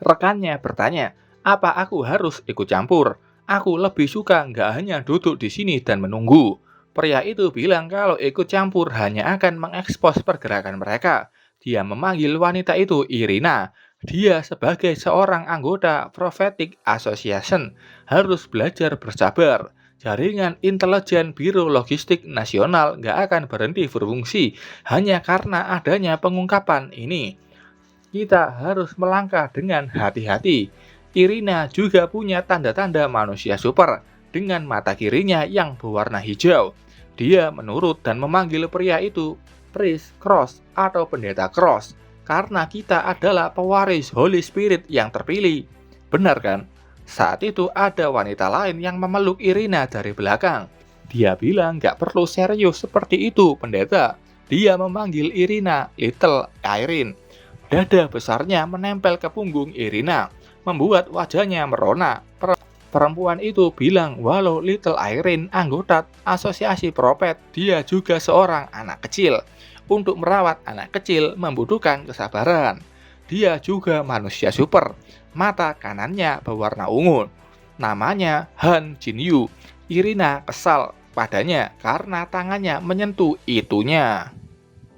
Rekannya bertanya, apa aku harus ikut campur? Aku lebih suka nggak hanya duduk di sini dan menunggu. Pria itu bilang kalau ikut campur hanya akan mengekspos pergerakan mereka. Dia memanggil wanita itu Irina. Dia sebagai seorang anggota Prophetic Association harus belajar bersabar. Jaringan intelijen Biro Logistik Nasional nggak akan berhenti berfungsi hanya karena adanya pengungkapan ini. Kita harus melangkah dengan hati-hati. Irina juga punya tanda-tanda manusia super dengan mata kirinya yang berwarna hijau. Dia menurut dan memanggil pria itu Priest Cross atau Pendeta Cross karena kita adalah pewaris Holy Spirit yang terpilih. Benar kan? Saat itu ada wanita lain yang memeluk Irina dari belakang. Dia bilang gak perlu serius seperti itu, pendeta. Dia memanggil Irina Little Irene. Dada besarnya menempel ke punggung Irina, membuat wajahnya merona. Perempuan itu bilang walau Little Irene anggota asosiasi prophet, dia juga seorang anak kecil. Untuk merawat anak kecil membutuhkan kesabaran. Dia juga manusia super. Mata kanannya berwarna ungu. Namanya Han Jinyu. Irina kesal padanya karena tangannya menyentuh itunya.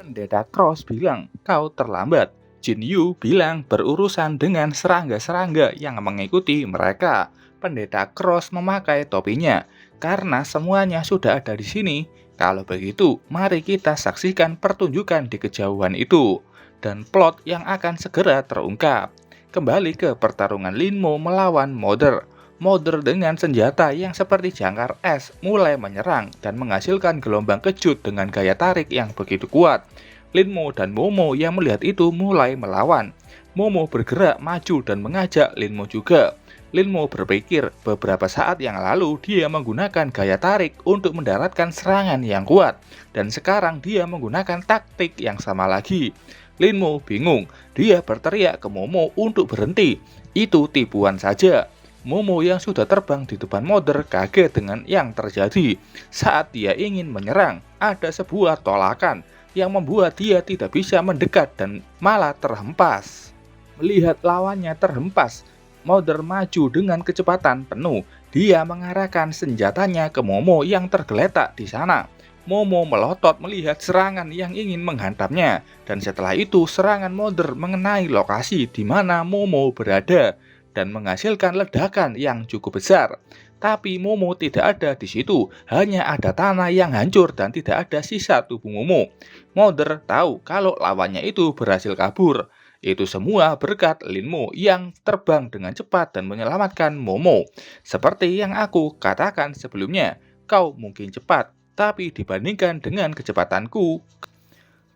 Pendeta Cross bilang, kau terlambat. Jinyu bilang berurusan dengan serangga-serangga yang mengikuti mereka. Pendeta Cross memakai topinya karena semuanya sudah ada di sini. Kalau begitu, mari kita saksikan pertunjukan di kejauhan itu dan plot yang akan segera terungkap. Kembali ke pertarungan Linmo melawan Mother. Mother dengan senjata yang seperti jangkar es mulai menyerang dan menghasilkan gelombang kejut dengan gaya tarik yang begitu kuat. Linmo dan Momo yang melihat itu mulai melawan. Momo bergerak maju dan mengajak Linmo juga. Linmo berpikir beberapa saat yang lalu dia menggunakan gaya tarik untuk mendaratkan serangan yang kuat. Dan sekarang dia menggunakan taktik yang sama lagi. Linmo bingung, dia berteriak ke Momo untuk berhenti. Itu tipuan saja. Momo yang sudah terbang di depan Mother kaget dengan yang terjadi. Saat dia ingin menyerang, ada sebuah tolakan yang membuat dia tidak bisa mendekat dan malah terhempas. Melihat lawannya terhempas, Mother maju dengan kecepatan penuh. Dia mengarahkan senjatanya ke Momo yang tergeletak di sana. Momo melotot melihat serangan yang ingin menghantamnya, dan setelah itu serangan Mother mengenai lokasi di mana Momo berada dan menghasilkan ledakan yang cukup besar. Tapi Momo tidak ada di situ, hanya ada tanah yang hancur dan tidak ada sisa tubuh Momo. Mother tahu kalau lawannya itu berhasil kabur. Itu semua berkat Linmo yang terbang dengan cepat dan menyelamatkan Momo. Seperti yang aku katakan sebelumnya, kau mungkin cepat, tapi dibandingkan dengan kecepatanku,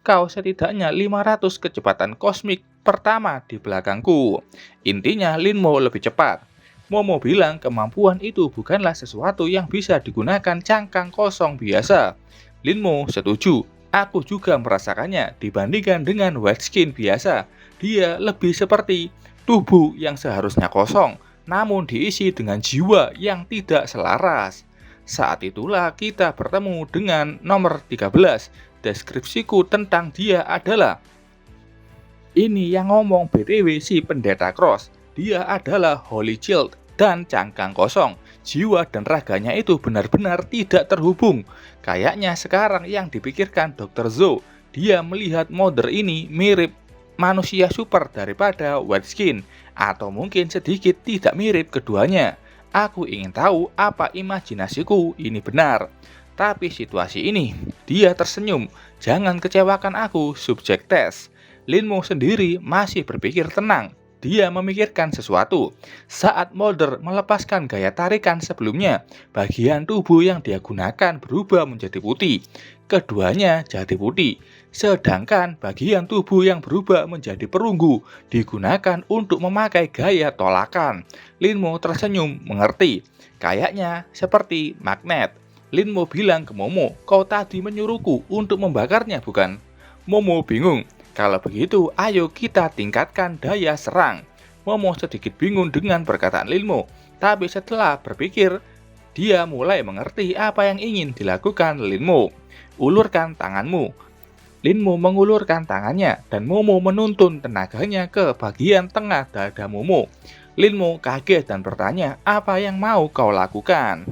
kau setidaknya 500 kecepatan kosmik pertama di belakangku. Intinya Linmo lebih cepat. Momo bilang kemampuan itu bukanlah sesuatu yang bisa digunakan cangkang kosong biasa. Linmo setuju, aku juga merasakannya dibandingkan dengan White Skin biasa. Dia lebih seperti tubuh yang seharusnya kosong, namun diisi dengan jiwa yang tidak selaras. Saat itulah kita bertemu dengan nomor 13. Deskripsiku tentang dia adalah, ini yang ngomong BTW si Pendeta Cross. Dia adalah Holy Child dan cangkang kosong. Jiwa dan raganya itu benar-benar tidak terhubung. Kayaknya sekarang yang dipikirkan Dr. Zhou, dia melihat Mother ini mirip manusia super daripada White Skin, atau mungkin sedikit tidak mirip keduanya. Aku ingin tahu apa imajinasiku ini benar. Tapi situasi ini, dia tersenyum. Jangan kecewakan aku, subjek tes. Linmo sendiri masih berpikir tenang. dia memikirkan sesuatu. Saat Mulder melepaskan gaya tarikan sebelumnya, bagian tubuh yang dia gunakan berubah menjadi putih. Keduanya jadi putih, sedangkan bagian tubuh yang berubah menjadi perunggu digunakan untuk memakai gaya tolakan. Linmo tersenyum mengerti. Kayaknya seperti magnet. Linmo bilang ke Momo, kau tadi menyuruhku untuk membakarnya bukan? Momo bingung. Kalau begitu, ayo kita tingkatkan daya serang. Momo sedikit bingung dengan perkataan Linmo, tapi setelah berpikir, dia mulai mengerti apa yang ingin dilakukan Linmo. Ulurkan tanganmu. Linmo mengulurkan tangannya dan Momo menuntun tenaganya ke bagian tengah dada Momo. Linmo kaget dan bertanya, apa yang mau kau lakukan?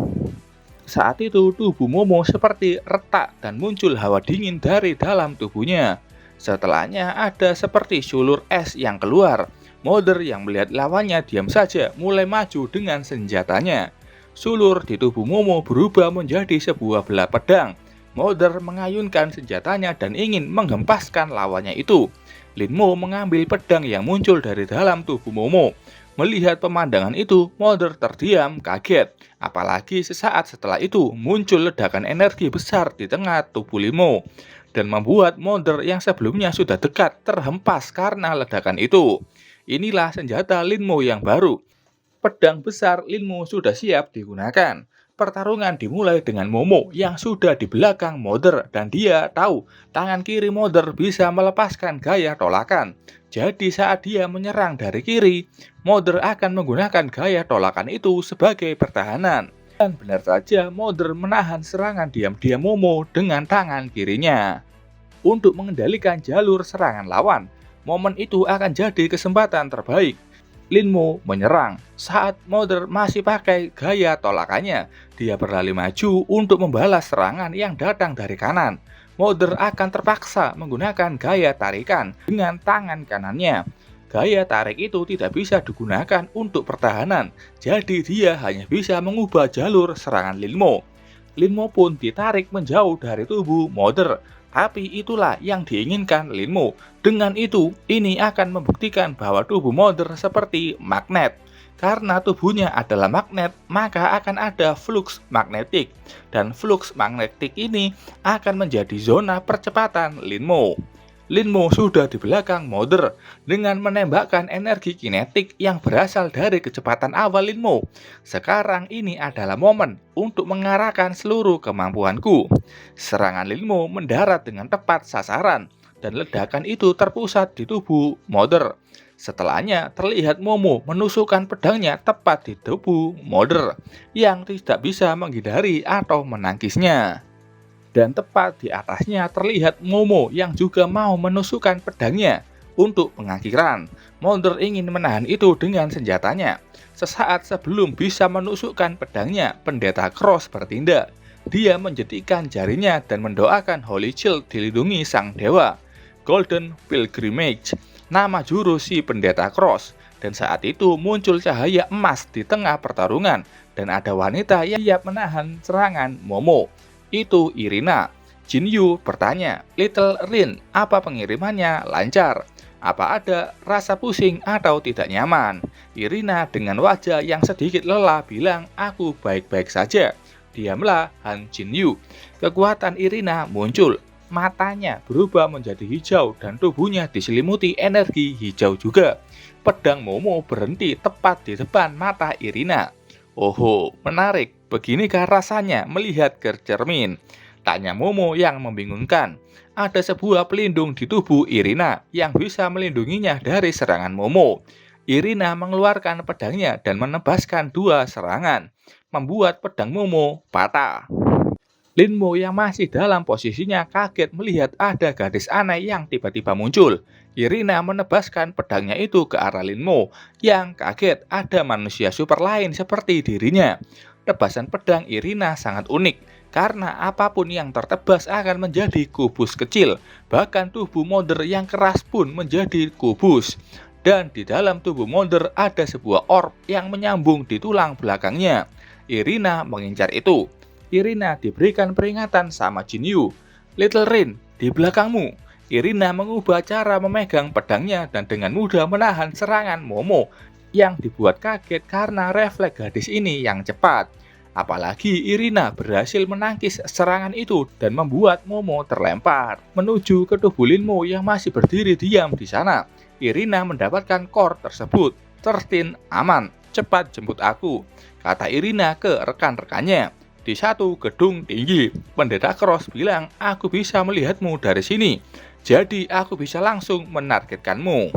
Saat itu tubuh Momo seperti retak dan muncul hawa dingin dari dalam tubuhnya. Setelahnya ada seperti sulur es yang keluar. Mulder yang melihat lawannya diam saja mulai maju dengan senjatanya. Sulur di tubuh Momo berubah menjadi sebuah belah pedang. Mulder mengayunkan senjatanya dan ingin menghempaskan lawannya itu. Linmo mengambil pedang yang muncul dari dalam tubuh Momo. Melihat pemandangan itu, Mulder terdiam kaget. Apalagi sesaat setelah itu muncul ledakan energi besar di tengah tubuh Linmo dan membuat Mulder yang sebelumnya sudah dekat terhempas karena ledakan itu. Inilah senjata Linmo yang baru. Pedang besar Linmo sudah siap digunakan. Pertarungan dimulai dengan Momo yang sudah di belakang Mulder dan dia tahu tangan kiri Mulder bisa melepaskan gaya tolakan. Jadi saat dia menyerang dari kiri, Mulder akan menggunakan gaya tolakan itu sebagai pertahanan. Dan benar saja Mulder menahan serangan diam-diam Momo dengan tangan kirinya. Untuk mengendalikan jalur serangan lawan, momen itu akan jadi kesempatan terbaik. Linmo menyerang. Saat Mulder masih pakai gaya tolakannya, dia berlari maju untuk membalas serangan yang datang dari kanan. Mulder akan terpaksa menggunakan gaya tarikan dengan tangan kanannya. Gaya tarik itu tidak bisa digunakan untuk pertahanan, jadi dia hanya bisa mengubah jalur serangan Linmo. Linmo pun ditarik menjauh dari tubuh Mulder. Tapi itulah yang diinginkan Linmo. Dengan itu, ini akan membuktikan bahwa tubuh Mulder seperti magnet. Karena tubuhnya adalah magnet, maka akan ada flux magnetik. Dan flux magnetik ini akan menjadi zona percepatan Linmo. Linmo sudah di belakang Mulder dengan menembakkan energi kinetik yang berasal dari kecepatan awal Linmo. Sekarang ini adalah momen untuk mengarahkan seluruh kemampuanku. Serangan Linmo mendarat dengan tepat sasaran dan ledakan itu terpusat di tubuh Mulder. Setelahnya terlihat Momo menusukkan pedangnya tepat di tubuh Mulder yang tidak bisa menghindari atau menangkisnya. Dan tepat di atasnya terlihat Momo yang juga mau menusukkan pedangnya. Untuk pengakhiran, Mulder ingin menahan itu dengan senjatanya. Sesaat sebelum bisa menusukkan pedangnya, Pendeta Cross bertindak. Dia menjentikan jarinya dan mendoakan Holy Shield dilindungi sang dewa. Golden Pilgrimage, nama jurus si Pendeta Cross. Dan saat itu muncul cahaya emas di tengah pertarungan dan ada wanita yang siap menahan serangan Momo. Itu Irina. Jinyu bertanya, Little Rin, apa pengirimannya lancar? Apa ada rasa pusing atau tidak nyaman? Irina dengan wajah yang sedikit lelah bilang, aku baik-baik saja. Diamlah, Han Jinyu. Kekuatan Irina muncul. Matanya berubah menjadi hijau dan tubuhnya diselimuti energi hijau juga. Pedang Momo berhenti tepat di depan mata Irina. Oh, menarik. Beginikah rasanya melihat ke cermin? Tanya Momo yang membingungkan. Ada sebuah pelindung di tubuh Irina yang bisa melindunginya dari serangan Momo. Irina mengeluarkan pedangnya dan menebaskan 2 serangan, membuat pedang Momo patah. Linmo yang masih dalam posisinya kaget melihat ada gadis aneh yang tiba-tiba muncul. Irina menebaskan pedangnya itu ke arah Linmo yang kaget ada manusia super lain seperti dirinya. Tebasan pedang Irina sangat unik karena apapun yang tertebas akan menjadi kubus kecil. Bahkan tubuh Mulder yang keras pun menjadi kubus. Dan di dalam tubuh Mulder ada sebuah orb yang menyambung di tulang belakangnya. Irina mengincar itu. Irina diberikan peringatan sama Jinyu. Little Rin, di belakangmu. Irina mengubah cara memegang pedangnya dan dengan mudah menahan serangan Momo yang dibuat kaget karena refleks gadis ini yang cepat. Apalagi Irina berhasil menangkis serangan itu dan membuat Momo terlempar menuju ke tubuh Linmo yang masih berdiri diam di sana. Irina mendapatkan core tersebut. 13 aman, cepat jemput aku, kata Irina ke rekan-rekannya. Di satu gedung tinggi, Pendeta Cross bilang, aku bisa melihatmu dari sini, jadi aku bisa langsung menargetkanmu.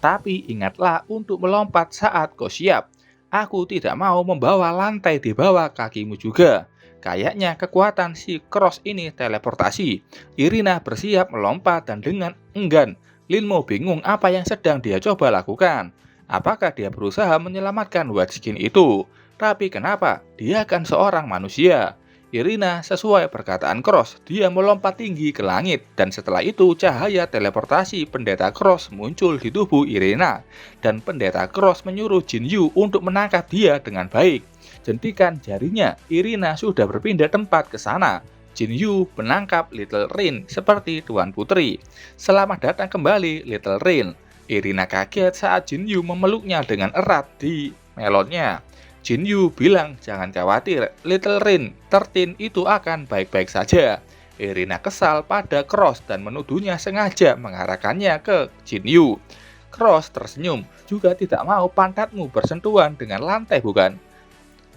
Tapi ingatlah untuk melompat saat kau siap. Aku tidak mau membawa lantai di bawah kakimu juga. Kayaknya kekuatan si Cross ini teleportasi. Irina bersiap melompat dan dengan enggan. Linmo bingung apa yang sedang dia coba lakukan. Apakah dia berusaha menyelamatkan White Skin itu? Tapi kenapa? Dia kan seorang manusia. Irina sesuai perkataan Cross, dia melompat tinggi ke langit dan setelah itu cahaya teleportasi Pendeta Cross muncul di tubuh Irina dan Pendeta Cross menyuruh Jin Yu untuk menangkap dia dengan baik. Jentikan jarinya, Irina sudah berpindah tempat ke sana. Jin Yu menangkap Little Rin seperti Tuan Putri. Selamat datang kembali Little Rin. Irina kaget saat Jin Yu memeluknya dengan erat di melonnya. Jin Yu bilang, jangan khawatir, Little Rin, 13 itu akan baik-baik saja. Irina kesal pada Cross dan menuduhnya sengaja mengarahkannya ke Jin Yu. Cross tersenyum, juga tidak mau pantatmu bersentuhan dengan lantai bukan?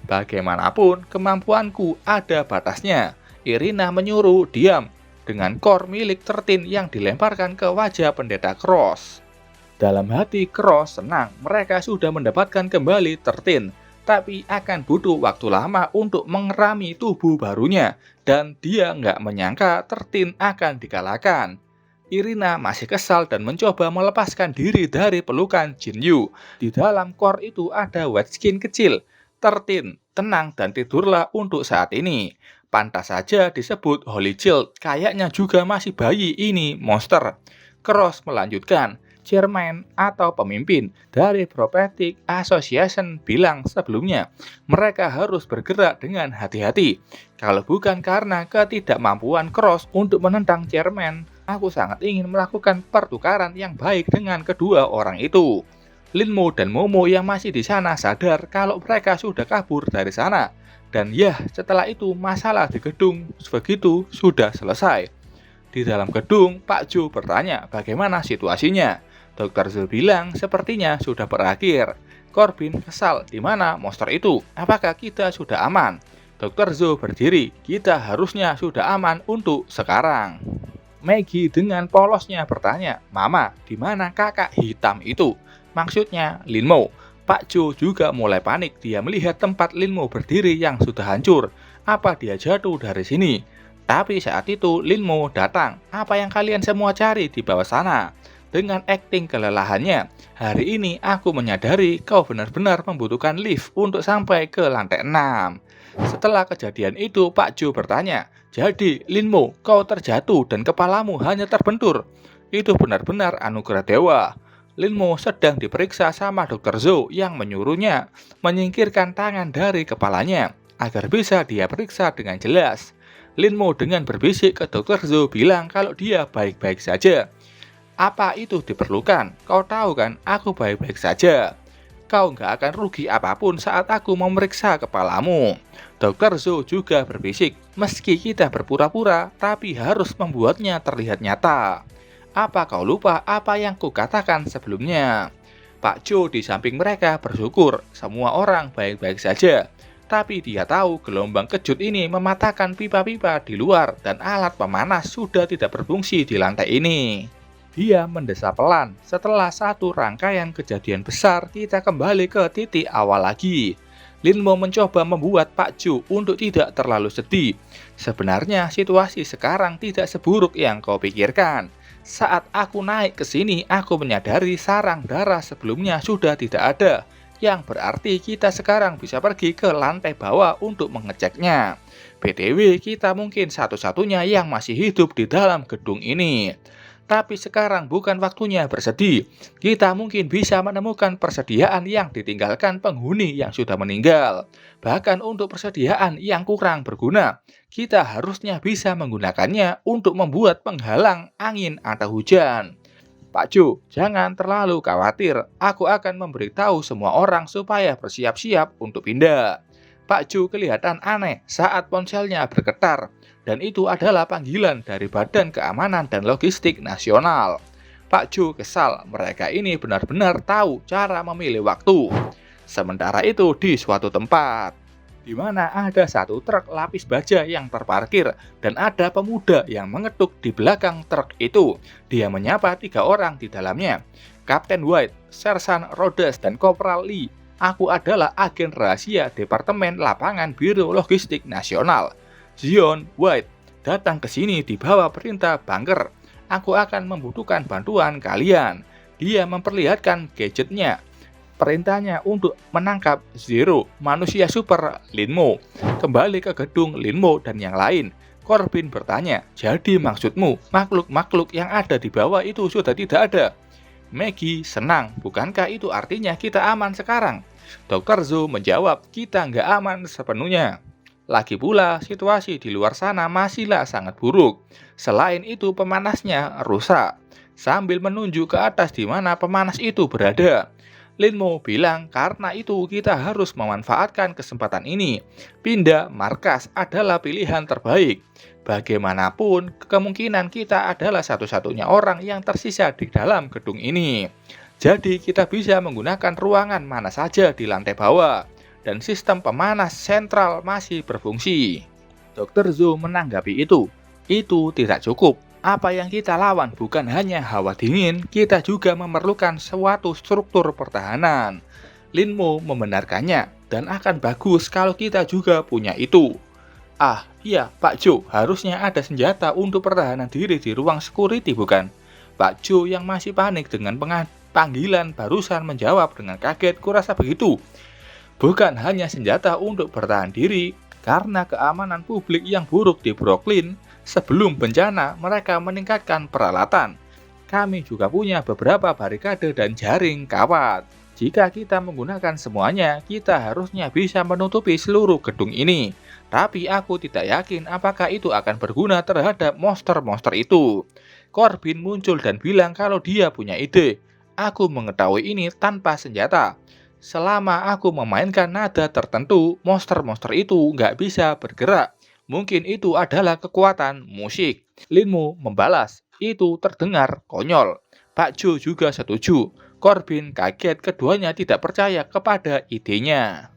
Bagaimanapun, kemampuanku ada batasnya. Irina menyuruh diam dengan core milik 13 yang dilemparkan ke wajah Pendeta Cross. Dalam hati Cross senang, mereka sudah mendapatkan kembali 13. Tapi akan butuh waktu lama untuk mengerami tubuh barunya, dan dia nggak menyangka 13 akan dikalahkan. Irina masih kesal dan mencoba melepaskan diri dari pelukan Jin Yu. Di dalam core itu ada White Skin kecil. 13, tenang dan tidurlah untuk saat ini. Pantas saja disebut Holy Child, kayaknya juga masih bayi ini monster. Cross melanjutkan. Chairman atau pemimpin dari Prophetic Association bilang sebelumnya, mereka harus bergerak dengan hati-hati. Kalau bukan karena ketidakmampuan Cross untuk menentang Chairman, aku sangat ingin melakukan pertukaran yang baik dengan kedua orang itu. Linmo dan Momo yang masih di sana sadar kalau mereka sudah kabur dari sana. Dan ya, setelah itu masalah di gedung begitu sudah selesai. Di dalam gedung, Pak Jo bertanya bagaimana situasinya. Dr. Zul bilang sepertinya sudah berakhir. Corbin kesal, di mana monster itu? Apakah kita sudah aman? Dr. Zul berdiri, kita harusnya sudah aman untuk sekarang. Maggie dengan polosnya bertanya, Mama, di mana kakak hitam itu? Maksudnya Linmo. Pak Jo juga mulai panik, dia melihat tempat Linmo berdiri yang sudah hancur. Apa dia jatuh dari sini? Tapi saat itu Linmo datang. Apa yang kalian semua cari di bawah sana? Dengan akting kelelahannya, hari ini aku menyadari kau benar-benar membutuhkan lift untuk sampai ke lantai 6. Setelah kejadian itu, Pak Jo bertanya, jadi Linmo, kau terjatuh dan kepalamu hanya terbentur. Itu benar-benar anugerah dewa. Linmo sedang diperiksa sama Dr. Zhou yang menyuruhnya menyingkirkan tangan dari kepalanya agar bisa dia periksa dengan jelas. Linmo dengan berbisik ke Dr. Zhou bilang kalau dia baik-baik saja. Apa itu diperlukan? Kau tahu kan, aku baik-baik saja. Kau nggak akan rugi apapun saat aku memeriksa kepalamu. Dr. Zhou juga berbisik, meski kita berpura-pura, tapi harus membuatnya terlihat nyata. Apa kau lupa apa yang kukatakan sebelumnya? Pak Jo di samping mereka bersyukur, semua orang baik-baik saja. Tapi dia tahu gelombang kejut ini mematahkan pipa-pipa di luar dan alat pemanas sudah tidak berfungsi di lantai ini. Dia mendesah pelan. Setelah satu rangkaian kejadian besar, kita kembali ke titik awal lagi. Linmo mencoba membuat Pak Jo untuk tidak terlalu sedih. Sebenarnya situasi sekarang tidak seburuk yang kau pikirkan. Saat aku naik ke sini, aku menyadari sarang darah sebelumnya sudah tidak ada. Yang berarti kita sekarang bisa pergi ke lantai bawah untuk mengeceknya. BTW, kita mungkin satu-satunya yang masih hidup di dalam gedung ini. Tapi sekarang bukan waktunya bersedih. Kita mungkin bisa menemukan persediaan yang ditinggalkan penghuni yang sudah meninggal. Bahkan untuk persediaan yang kurang berguna, Kita harusnya bisa menggunakannya untuk membuat penghalang angin atau hujan. Pak Jo, jangan terlalu khawatir. Aku akan memberitahu semua orang supaya bersiap-siap untuk pindah. Pak Jo kelihatan aneh saat ponselnya bergetar, dan itu adalah panggilan dari Badan Keamanan dan Logistik Nasional. Pak Jo kesal, mereka ini benar-benar tahu cara memilih waktu. Sementara itu di suatu tempat, di mana ada satu truk lapis baja yang terparkir dan ada pemuda yang mengetuk di belakang truk itu. Dia menyapa 3 orang di dalamnya. Kapten White, Sersan Rhodes, dan Kopral Lee. Aku adalah agen rahasia Departemen Lapangan Biro Logistik Nasional. Zion White datang ke sini di bawah perintah Bunker. Aku akan membutuhkan bantuan kalian. Dia memperlihatkan gadgetnya. Perintahnya untuk menangkap Zero, manusia super Linmo. Kembali ke gedung Linmo dan yang lain. Corbin bertanya, jadi maksudmu makhluk-makhluk yang ada di bawah itu sudah tidak ada? Maggie senang, bukankah itu artinya kita aman sekarang? Dr. Zhou menjawab, kita nggak aman sepenuhnya. Lagi pula, situasi di luar sana masihlah sangat buruk. Selain itu, pemanasnya rusak. Sambil menunjuk ke atas di mana pemanas itu berada. Linmo bilang, karena itu kita harus memanfaatkan kesempatan ini. Pindah markas adalah pilihan terbaik. Bagaimanapun, kemungkinan kita adalah satu-satunya orang yang tersisa di dalam gedung ini. Jadi kita bisa menggunakan ruangan mana saja di lantai bawah. Dan sistem pemanas sentral masih berfungsi. Dr. Zhou menanggapi itu. Itu tidak cukup. Apa yang kita lawan bukan hanya hawa dingin, kita juga memerlukan suatu struktur pertahanan. Linmo membenarkannya, dan akan bagus kalau kita juga punya itu. Ah, iya Pak Jo, harusnya ada senjata untuk pertahanan diri di ruang security bukan? Pak Jo yang masih panik dengan panggilan barusan menjawab dengan kaget, kurasa begitu. Bukan hanya senjata untuk bertahan diri, karena keamanan publik yang buruk di Brooklyn. Sebelum bencana, mereka meningkatkan peralatan. Kami juga punya beberapa barikade dan jaring kawat. Jika kita menggunakan semuanya, kita harusnya bisa menutupi seluruh gedung ini. Tapi aku tidak yakin apakah itu akan berguna terhadap monster-monster itu. Corbin muncul dan bilang kalau dia punya ide. Aku mengetahui ini tanpa senjata. Selama aku memainkan nada tertentu, monster-monster itu nggak bisa bergerak. Mungkin itu adalah kekuatan musik. Linmo membalas, itu terdengar konyol. Pak Jo juga setuju. Corbin kaget, keduanya tidak percaya kepada idenya.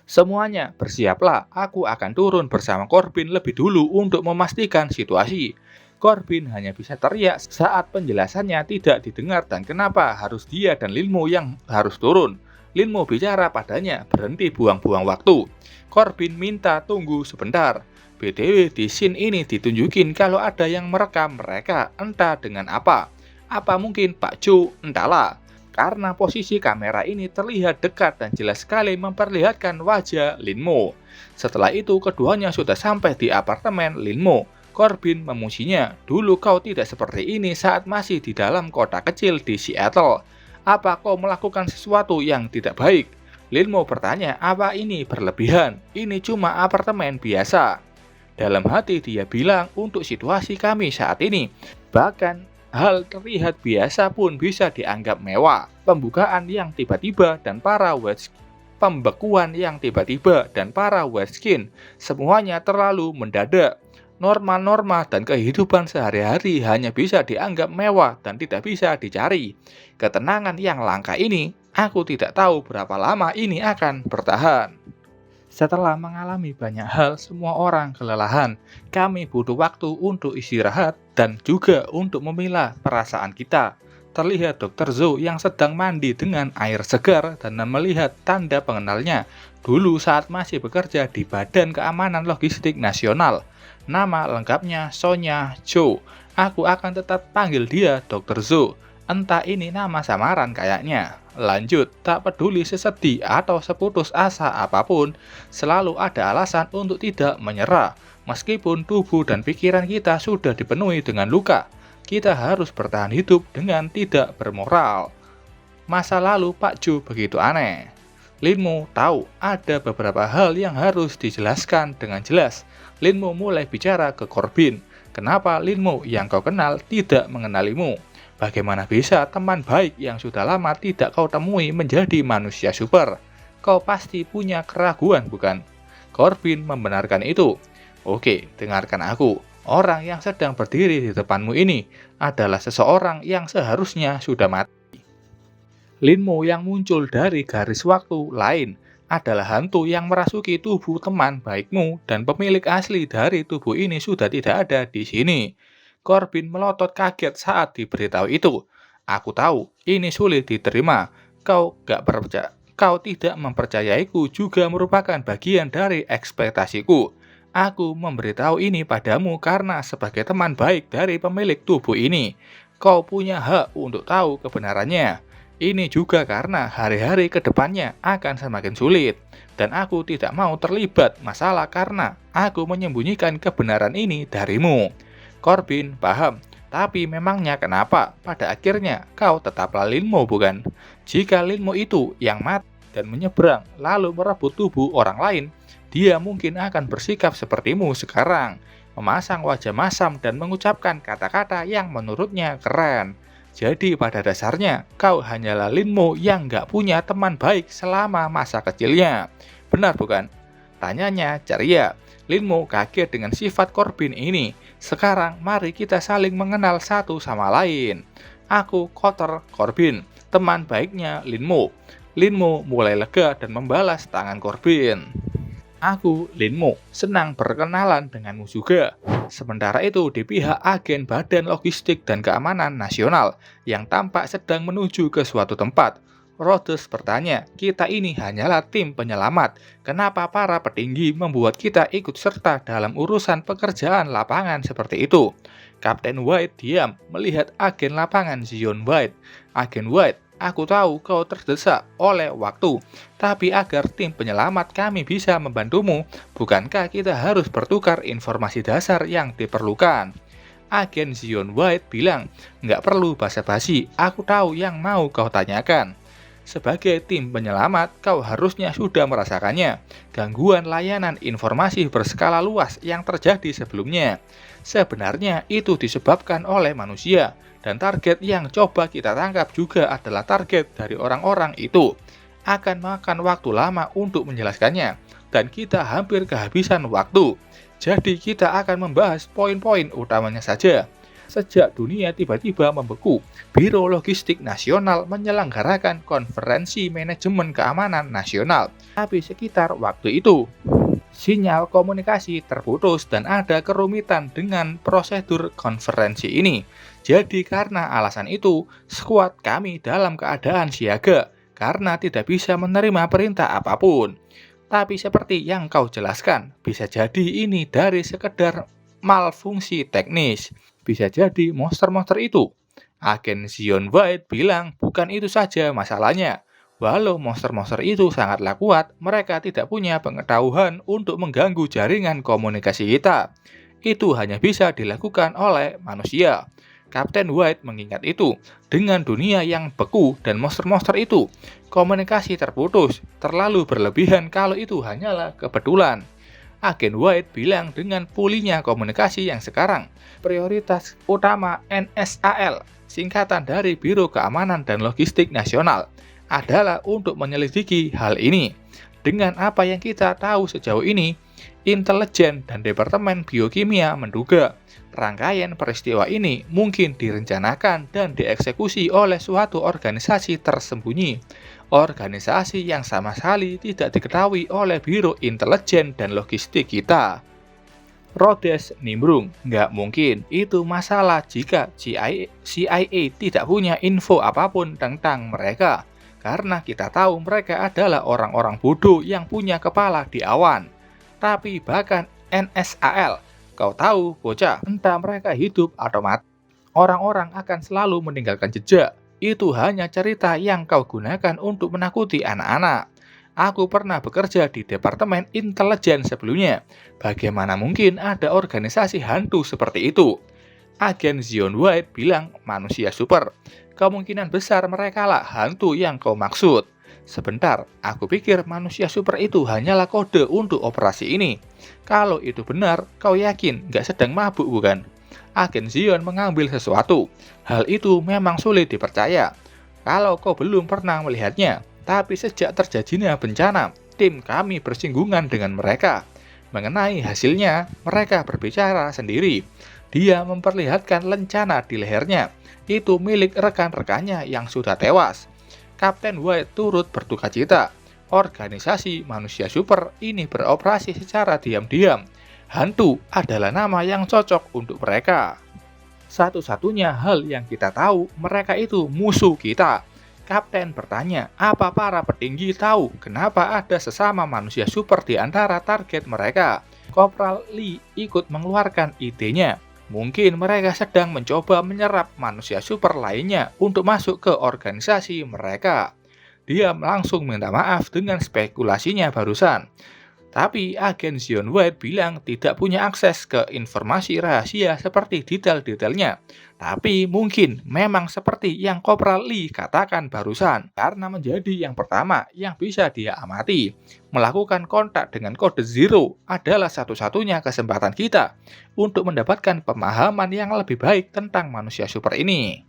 Semuanya bersiaplah, aku akan turun bersama Corbin lebih dulu untuk memastikan situasi. Corbin hanya bisa teriak saat penjelasannya tidak didengar dan kenapa harus dia dan Linmo yang harus turun. Linmo bicara padanya, berhenti buang-buang waktu. Corbin minta tunggu sebentar. BTW di scene ini ditunjukin kalau ada yang merekam mereka, entah dengan apa. Apa mungkin Pak Jo, entahlah. Karena posisi kamera ini terlihat dekat dan jelas sekali memperlihatkan wajah Linmo. Setelah itu keduanya sudah sampai di apartemen Linmo. Corbin memujinya, dulu kau tidak seperti ini saat masih di dalam kota kecil di Seattle. Apa kau melakukan sesuatu yang tidak baik? Linmo bertanya, apa ini berlebihan? Ini cuma apartemen biasa. Dalam hati dia bilang, untuk situasi kami saat ini, bahkan hal terlihat biasa pun bisa dianggap mewah. Pembukaan yang tiba-tiba dan para pembekuan yang tiba-tiba dan para Weskin, semuanya terlalu mendadak. Norma-norma dan kehidupan sehari-hari hanya bisa dianggap mewah dan tidak bisa dicari. Ketenangan yang langka ini, aku tidak tahu berapa lama ini akan bertahan. Setelah mengalami banyak hal, semua orang kelelahan. Kami butuh waktu untuk istirahat dan juga untuk memilah perasaan kita. Terlihat Dr. Zhou yang sedang mandi dengan air segar dan melihat tanda pengenalnya dulu saat masih bekerja di Badan Keamanan Logistik Nasional. Nama lengkapnya Sonya Zhou. Aku akan tetap panggil dia Dr. Zhou. Entah ini nama samaran kayaknya. Lanjut, tak peduli sesedih atau seputus asa apapun, selalu ada alasan untuk tidak menyerah. Meskipun tubuh dan pikiran kita sudah dipenuhi dengan luka, kita harus bertahan hidup dengan tidak bermoral. Masa lalu Pak Jo begitu aneh. Linmo tahu ada beberapa hal yang harus dijelaskan dengan jelas. Linmo mulai bicara ke Corbin. Kenapa Linmo yang kau kenal tidak mengenalimu? Bagaimana bisa teman baik yang sudah lama tidak kau temui menjadi manusia super? Kau pasti punya keraguan, bukan? Corbin membenarkan itu. Oke, dengarkan aku. Orang yang sedang berdiri di depanmu ini adalah seseorang yang seharusnya sudah mati. Linmo yang muncul dari garis waktu lain adalah hantu yang merasuki tubuh teman baikmu dan pemilik asli dari tubuh ini sudah tidak ada di sini. Corbin melotot kaget saat diberitahu itu. Aku tahu, ini sulit diterima. Kau tidak mempercayaiku juga merupakan bagian dari ekspektasiku. Aku memberitahu ini padamu karena sebagai teman baik dari pemilik tubuh ini, kau punya hak untuk tahu kebenarannya. Ini juga karena hari-hari ke depannya akan semakin sulit, dan aku tidak mau terlibat masalah karena aku menyembunyikan kebenaran ini darimu. Corbin paham, tapi memangnya kenapa pada akhirnya kau tetaplah Linmo, bukan? Jika Linmo itu yang mati dan menyeberang lalu merebut tubuh orang lain, dia mungkin akan bersikap sepertimu sekarang, memasang wajah masam dan mengucapkan kata-kata yang menurutnya keren. Jadi pada dasarnya, kau hanyalah Linmo yang gak punya teman baik selama masa kecilnya. Benar bukan? Tanyanya ceria. Linmo kaget dengan sifat Corbin ini. Sekarang mari kita saling mengenal satu sama lain. Aku Kotor Corbin, teman baiknya Linmo. Linmo mulai lega dan membalas tangan Corbin. Aku, Linmo, senang berkenalan denganmu juga. Sementara itu, di pihak agen Badan Logistik dan Keamanan Nasional yang tampak sedang menuju ke suatu tempat, Rhodes bertanya, kita ini hanyalah tim penyelamat. Kenapa para petinggi membuat kita ikut serta dalam urusan pekerjaan lapangan seperti itu? Kapten White diam melihat agen lapangan Zion White. Agen White, aku tahu kau terdesak oleh waktu, tapi agar tim penyelamat kami bisa membantumu, bukankah kita harus bertukar informasi dasar yang diperlukan? Agen Zion White bilang, nggak perlu basa-basi, aku tahu yang mau kau tanyakan. Sebagai tim penyelamat, kau harusnya sudah merasakannya, gangguan layanan informasi berskala luas yang terjadi sebelumnya. Sebenarnya itu disebabkan oleh manusia, dan target yang coba kita tangkap juga adalah target dari orang-orang itu. Akan makan waktu lama untuk menjelaskannya, dan kita hampir kehabisan waktu. Jadi kita akan membahas poin-poin utamanya saja. Sejak dunia tiba-tiba membeku, Biro Logistik Nasional menyelenggarakan konferensi manajemen keamanan nasional. Tapi sekitar waktu itu, sinyal komunikasi terputus dan ada kerumitan dengan prosedur konferensi ini. Jadi karena alasan itu, skuad kami dalam keadaan siaga karena tidak bisa menerima perintah apapun. Tapi seperti yang kau jelaskan, bisa jadi ini dari sekedar malfungsi teknis. Bisa jadi monster-monster itu. Agen Zion White bilang bukan itu saja masalahnya. Walau monster-monster itu sangatlah kuat, mereka tidak punya pengetahuan untuk mengganggu jaringan komunikasi kita. Itu hanya bisa dilakukan oleh manusia. Kapten White mengingat itu. Dengan dunia yang beku dan monster-monster itu, komunikasi terputus, terlalu berlebihan kalau itu hanyalah kebetulan. Agen White bilang dengan pulihnya komunikasi yang sekarang, prioritas utama NSAL, singkatan dari Biro Keamanan dan Logistik Nasional, adalah untuk menyelidiki hal ini. Dengan apa yang kita tahu sejauh ini, intelijen dan Departemen Biokimia menduga rangkaian peristiwa ini mungkin direncanakan dan dieksekusi oleh suatu organisasi tersembunyi. Organisasi yang sama sekali tidak diketahui oleh Biro Intelijen dan Logistik kita. Rhodes nimbrung, nggak mungkin, itu masalah jika CIA tidak punya info apapun tentang mereka. Karena kita tahu mereka adalah orang-orang bodoh yang punya kepala di awan. Tapi bahkan NSAL, kau tahu bocah, entah mereka hidup atau mati, orang-orang akan selalu meninggalkan jejak. Itu hanya cerita yang kau gunakan untuk menakuti anak-anak. Aku pernah bekerja di Departemen Intelijen sebelumnya. Bagaimana mungkin ada organisasi hantu seperti itu? Agen Zion White bilang manusia super. Kemungkinan besar mereka lah hantu yang kau maksud. Sebentar, aku pikir manusia super itu hanyalah kode untuk operasi ini. Kalau itu benar, kau yakin nggak sedang mabuk bukan? Agen Zion mengambil sesuatu. Hal itu memang sulit dipercaya. Kalau kau belum pernah melihatnya, tapi sejak terjadinya bencana, tim kami bersinggungan dengan mereka. Mengenai hasilnya, mereka berbicara sendiri. Dia memperlihatkan lencana di lehernya. Itu milik rekan-rekannya yang sudah tewas. Kapten White turut berdukacita. Organisasi manusia super ini beroperasi secara diam-diam. Hantu adalah nama yang cocok untuk mereka. Satu-satunya hal yang kita tahu, mereka itu musuh kita. Kapten bertanya, apa para petinggi tahu kenapa ada sesama manusia super di antara target mereka? Kopral Lee ikut mengeluarkan idenya. Mungkin mereka sedang mencoba menyerap manusia super lainnya untuk masuk ke organisasi mereka. Dia langsung minta maaf dengan spekulasinya barusan. Tapi agen Zion White bilang tidak punya akses ke informasi rahasia seperti detail-detailnya. Tapi mungkin memang seperti yang Kopral Lee katakan barusan, karena menjadi yang pertama yang bisa dia amati. Melakukan kontak dengan kode Zero adalah satu-satunya kesempatan kita untuk mendapatkan pemahaman yang lebih baik tentang manusia super ini.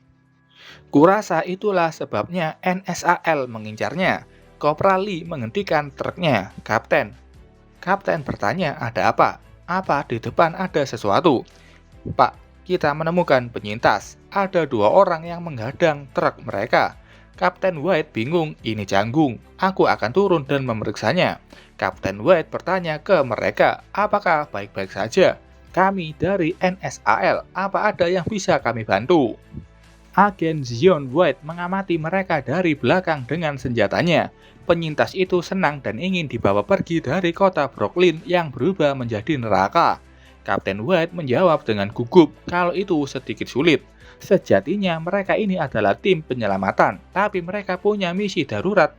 Kurasa itulah sebabnya NSAL mengincarnya. Kopral Lee menghentikan truknya. Kapten bertanya, ada apa? Apa di depan ada sesuatu? Pak, kita menemukan penyintas. Ada 2 orang yang menghadang truk mereka. Kapten White bingung, ini canggung. Aku akan turun dan memeriksanya. Kapten White bertanya ke mereka, apakah baik-baik saja? Kami dari NSAL, apa ada yang bisa kami bantu? Agen Zion White mengamati mereka dari belakang dengan senjatanya. Penyintas itu senang dan ingin dibawa pergi dari kota Brooklyn yang berubah menjadi neraka. Kapten White menjawab dengan gugup kalau itu sedikit sulit. Sejatinya mereka ini adalah tim penyelamatan, tapi mereka punya misi darurat.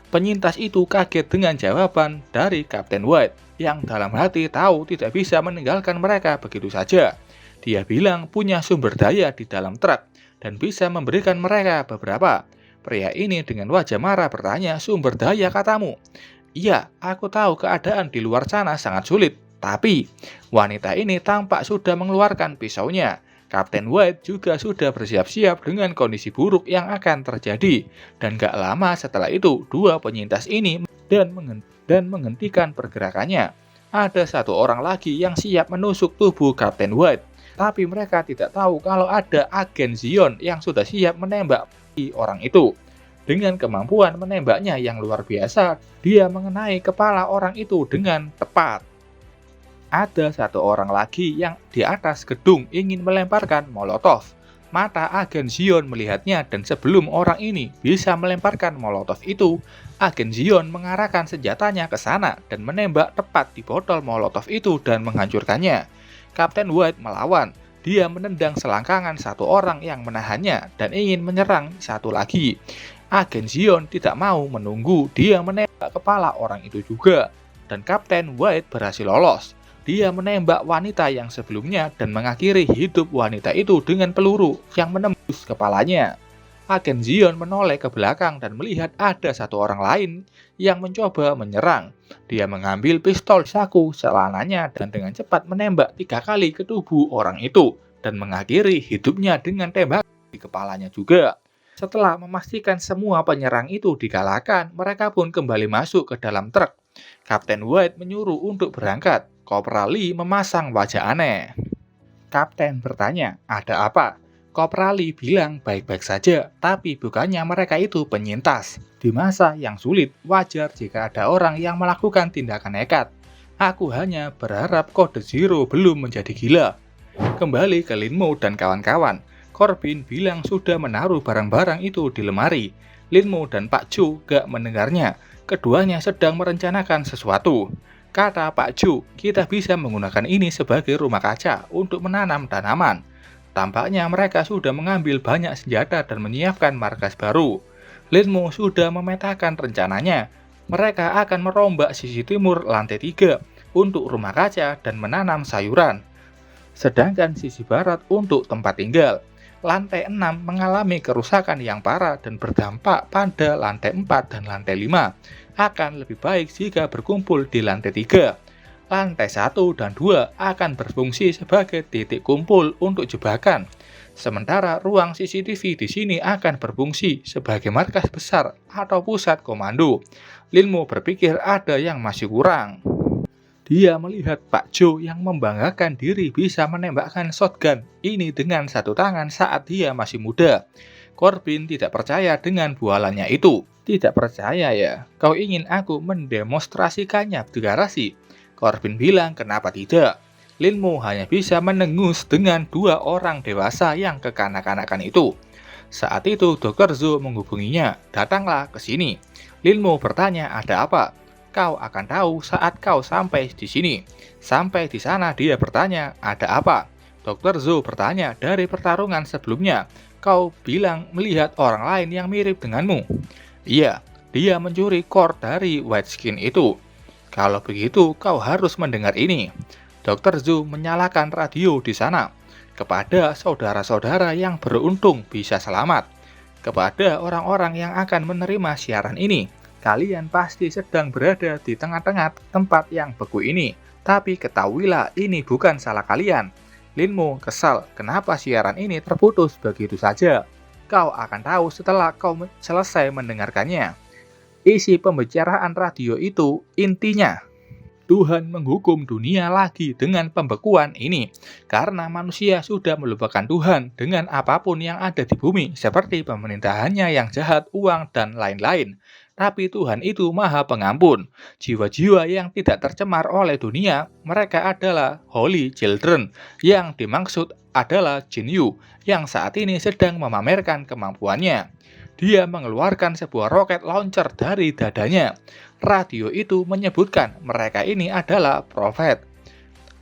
Penyintas itu kaget dengan jawaban dari Kapten White, yang dalam hati tahu tidak bisa meninggalkan mereka begitu saja. Dia bilang punya sumber daya di dalam truk dan bisa memberikan mereka beberapa. Pria ini dengan wajah marah bertanya, sumber daya katamu? Iya, aku tahu keadaan di luar sana sangat sulit. Tapi, wanita ini tampak sudah mengeluarkan pisaunya. Kapten White juga sudah bersiap-siap dengan kondisi buruk yang akan terjadi. Dan gak lama setelah itu, 2 penyintas ini dan menghentikan pergerakannya. Ada 1 orang lagi yang siap menusuk tubuh Kapten White. Tapi mereka tidak tahu kalau ada agen Zion yang sudah siap menembak orang itu. Dengan kemampuan menembaknya yang luar biasa, dia mengenai kepala orang itu dengan tepat. Ada 1 orang lagi yang di atas gedung ingin melemparkan molotov. Mata agen Zion melihatnya dan sebelum orang ini bisa melemparkan molotov itu, agen Zion mengarahkan senjatanya ke sana dan menembak tepat di botol molotov itu dan menghancurkannya. Kapten White melawan. Dia menendang selangkangan 1 orang yang menahannya dan ingin menyerang 1 lagi. Agen Zion tidak mau menunggu, dia menembak kepala orang itu juga. Dan Kapten White berhasil lolos. Dia menembak wanita yang sebelumnya dan mengakhiri hidup wanita itu dengan peluru yang menembus kepalanya. Agen Zion menoleh ke belakang dan melihat ada 1 orang lain yang mencoba menyerang. Dia mengambil pistol saku celananya dan dengan cepat menembak 3 kali ke tubuh orang itu dan mengakhiri hidupnya dengan tembak di kepalanya juga. Setelah memastikan semua penyerang itu dikalahkan, mereka pun kembali masuk ke dalam truk. Kapten White menyuruh untuk berangkat. Kopral Lee memasang wajah aneh. Kapten bertanya, ada apa? Kopral Lee bilang baik-baik saja, tapi bukannya mereka itu penyintas. Di masa yang sulit, wajar jika ada orang yang melakukan tindakan nekat. Aku hanya berharap kode Zero belum menjadi gila. Kembali ke Linmo dan kawan-kawan. Corbin bilang sudah menaruh barang-barang itu di lemari. Linmo dan Pak Joe gak mendengarnya. Keduanya sedang merencanakan sesuatu. Kata Pak Joe, kita bisa menggunakan ini sebagai rumah kaca untuk menanam tanaman. Tampaknya mereka sudah mengambil banyak senjata dan menyiapkan markas baru. Linmo sudah memetakan rencananya. Mereka akan merombak sisi timur lantai 3 untuk rumah kaca dan menanam sayuran. Sedangkan sisi barat untuk tempat tinggal. Lantai 6 mengalami kerusakan yang parah dan berdampak pada lantai 4 dan lantai 5. Akan lebih baik jika berkumpul di lantai 3. Lantai 1 dan 2 akan berfungsi sebagai titik kumpul untuk jebakan. Sementara ruang CCTV di sini akan berfungsi sebagai markas besar atau pusat komando. Linmo berpikir ada yang masih kurang. Dia melihat Pak Joe yang membanggakan diri bisa menembakkan shotgun ini dengan satu tangan saat dia masih muda. Corbin tidak percaya dengan bualannya itu. Tidak percaya ya? Kau ingin aku mendemonstrasikannya di garasi? Corbin bilang, kenapa tidak? Linmo hanya bisa menengus dengan dua orang dewasa yang kekanak-kanakan itu. Saat itu Dr. Zhou menghubunginya. Datanglah ke sini. Linmo bertanya, ada apa? Kau akan tahu saat kau sampai di sini. Sampai di sana dia bertanya, ada apa? Dr. Zhou bertanya, dari pertarungan sebelumnya, kau bilang melihat orang lain yang mirip denganmu. Iya, dia mencuri core dari White Skin itu. Kalau begitu, kau harus mendengar ini. Dr. Zhou menyalakan radio di sana. Kepada saudara-saudara yang beruntung bisa selamat. Kepada orang-orang yang akan menerima siaran ini. Kalian pasti sedang berada di tengah-tengah tempat yang beku ini. Tapi ketahuilah ini bukan salah kalian. Linmo kesal, kenapa siaran ini terputus begitu saja? Kau akan tahu setelah kau selesai mendengarkannya. Isi pembicaraan radio itu intinya, Tuhan menghukum dunia lagi dengan pembekuan ini. Karena manusia sudah melupakan Tuhan dengan apapun yang ada di bumi. Seperti pemerintahannya yang jahat, uang, dan lain-lain. Tapi Tuhan itu maha pengampun. Jiwa-jiwa yang tidak tercemar oleh dunia, mereka adalah Holy Children. Yang dimaksud adalah Jin Yu, yang saat ini sedang memamerkan kemampuannya. Dia mengeluarkan sebuah roket launcher dari dadanya. Radio itu menyebutkan mereka ini adalah profet.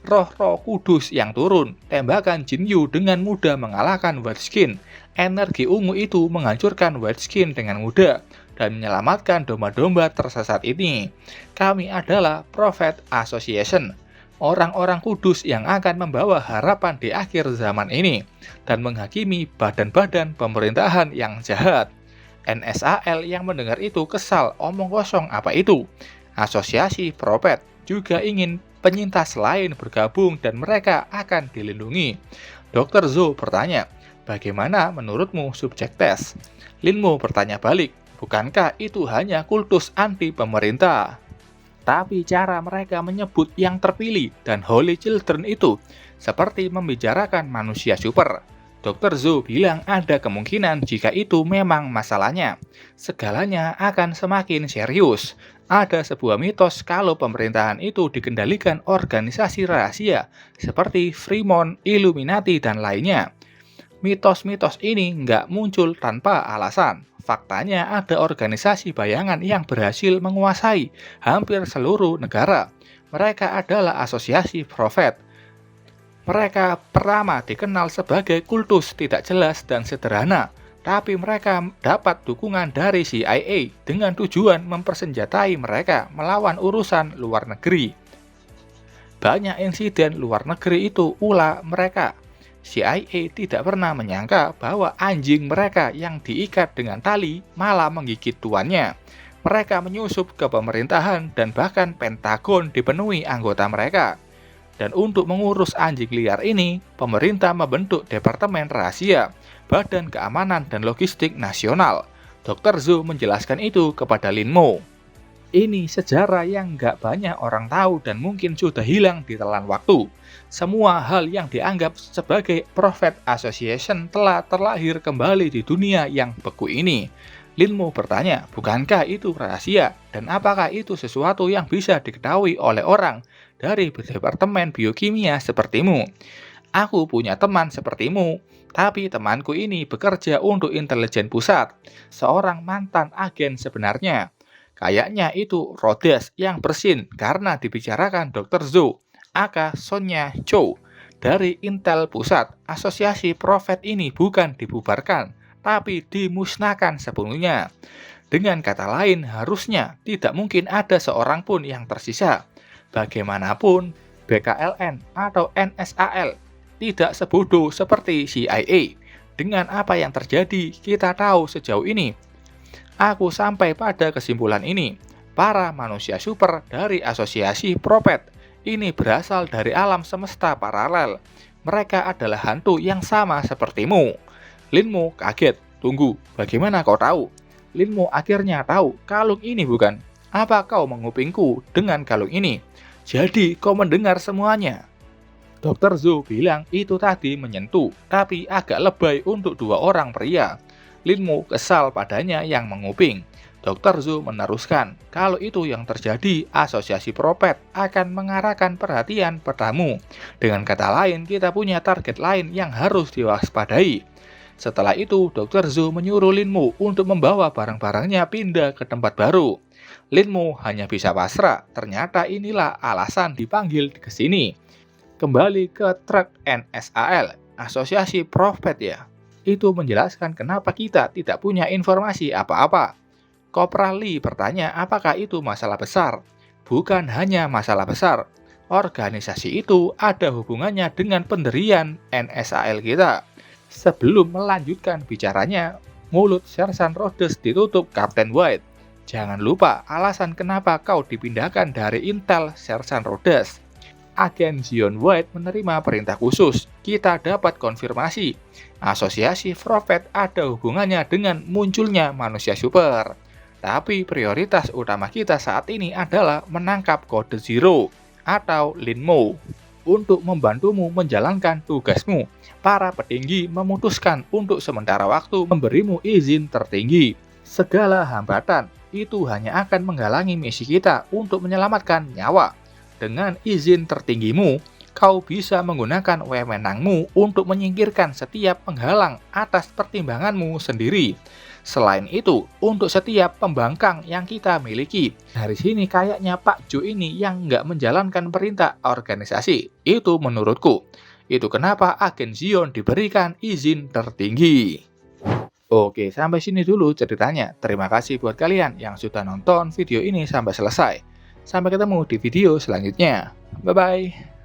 Roh-roh kudus yang turun. Tembakan Jin Yu dengan mudah mengalahkan White Skin. Energi ungu itu menghancurkan White Skin dengan mudah dan menyelamatkan domba-domba tersesat ini. Kami adalah Prophet Association, orang-orang kudus yang akan membawa harapan di akhir zaman ini dan menghakimi badan-badan pemerintahan yang jahat. NSAL yang mendengar itu kesal, omong kosong apa itu? Asosiasi Prophet juga ingin penyintas lain bergabung dan mereka akan dilindungi. Dr. Zhou bertanya, bagaimana menurutmu subjek tes? Linmo bertanya balik, bukankah itu hanya kultus anti pemerintah? Tapi cara mereka menyebut yang terpilih dan Holy Children itu seperti membicarakan manusia super. Dr. Zhou bilang ada kemungkinan jika itu memang masalahnya. Segalanya akan semakin serius. Ada sebuah mitos kalau pemerintahan itu dikendalikan organisasi rahasia seperti Fremont, Illuminati, dan lainnya. Mitos-mitos ini nggak muncul tanpa alasan. Faktanya ada organisasi bayangan yang berhasil menguasai hampir seluruh negara. Mereka adalah asosiasi Prophet. Mereka pertama dikenal sebagai kultus tidak jelas dan sederhana, tapi mereka dapat dukungan dari CIA dengan tujuan mempersenjatai mereka melawan urusan luar negeri. Banyak insiden luar negeri itu ulah mereka. CIA tidak pernah menyangka bahwa anjing mereka yang diikat dengan tali malah menggigit tuannya. Mereka menyusup ke pemerintahan dan bahkan Pentagon dipenuhi anggota mereka. Dan untuk mengurus anjing liar ini, pemerintah membentuk Departemen Rahasia, Badan Keamanan dan Logistik Nasional. Dr. Zhou menjelaskan itu kepada Linmo. Ini sejarah yang nggak banyak orang tahu dan mungkin sudah hilang di telan waktu. Semua hal yang dianggap sebagai Prophet Association telah terlahir kembali di dunia yang beku ini. Linmo bertanya, bukankah itu rahasia? Dan apakah itu sesuatu yang bisa diketahui oleh orang dari Departemen Biokimia sepertimu? Aku punya teman sepertimu, tapi temanku ini bekerja untuk intelijen pusat, seorang mantan agen sebenarnya. Kayaknya itu Rhodes yang bersin karena dibicarakan Dr. Zhou, aka Sonya Chow. Dari Intel Pusat, asosiasi Prophet ini bukan dibubarkan, tapi dimusnahkan sepenuhnya. Dengan kata lain, harusnya tidak mungkin ada seorang pun yang tersisa. Bagaimanapun, BKLN atau NSAL tidak sebodoh seperti CIA. Dengan apa yang terjadi, kita tahu sejauh ini. Aku sampai pada kesimpulan ini. Para manusia super dari asosiasi Prophet ini berasal dari alam semesta paralel. Mereka adalah hantu yang sama sepertimu. Linmu kaget. Tunggu, bagaimana kau tahu? Linmu akhirnya tahu kalung ini bukan? Apa kau mengupingku dengan kalung ini? Jadi kau mendengar semuanya. Dokter Zhou bilang itu tadi menyentuh, tapi agak lebay untuk dua orang pria. Linmu kesal padanya yang menguping. Dokter Zhou meneruskan, kalau itu yang terjadi, asosiasi Prophet akan mengarahkan perhatian padamu. Dengan kata lain, kita punya target lain yang harus diwaspadai. Setelah itu, Dokter Zhou menyuruh Linmu untuk membawa barang-barangnya pindah ke tempat baru. Linmu hanya bisa pasrah, ternyata inilah alasan dipanggil ke sini. Kembali ke truk NSAL, asosiasi Prophet ya. Itu menjelaskan kenapa kita tidak punya informasi apa-apa. Kopral Lee bertanya apakah itu masalah besar. Bukan hanya masalah besar. Organisasi itu ada hubungannya dengan pendirian NSAL kita. Sebelum melanjutkan bicaranya, mulut Sersan Rhodes ditutup Kapten White. Jangan lupa alasan kenapa kau dipindahkan dari Intel, Sersan Rhodes. Agen Zion White menerima perintah khusus. Kita dapat konfirmasi. Asosiasi Prophet ada hubungannya dengan munculnya manusia super. Tapi prioritas utama kita saat ini adalah menangkap kode Zero atau Linmo. Untuk membantumu menjalankan tugasmu, para petinggi memutuskan untuk sementara waktu memberimu izin tertinggi. Segala hambatan itu hanya akan menghalangi misi kita untuk menyelamatkan nyawa. Dengan izin tertinggimu, kau bisa menggunakan wewenangmu untuk menyingkirkan setiap penghalang atas pertimbanganmu sendiri. Selain itu, untuk setiap pembangkang yang kita miliki, dari sini kayaknya Pak Jo ini yang nggak menjalankan perintah organisasi. Itu menurutku. Itu kenapa agen Zion diberikan izin tertinggi. Oke, sampai sini dulu ceritanya. Terima kasih buat kalian yang sudah nonton video ini sampai selesai. Sampai ketemu di video selanjutnya. Bye-bye.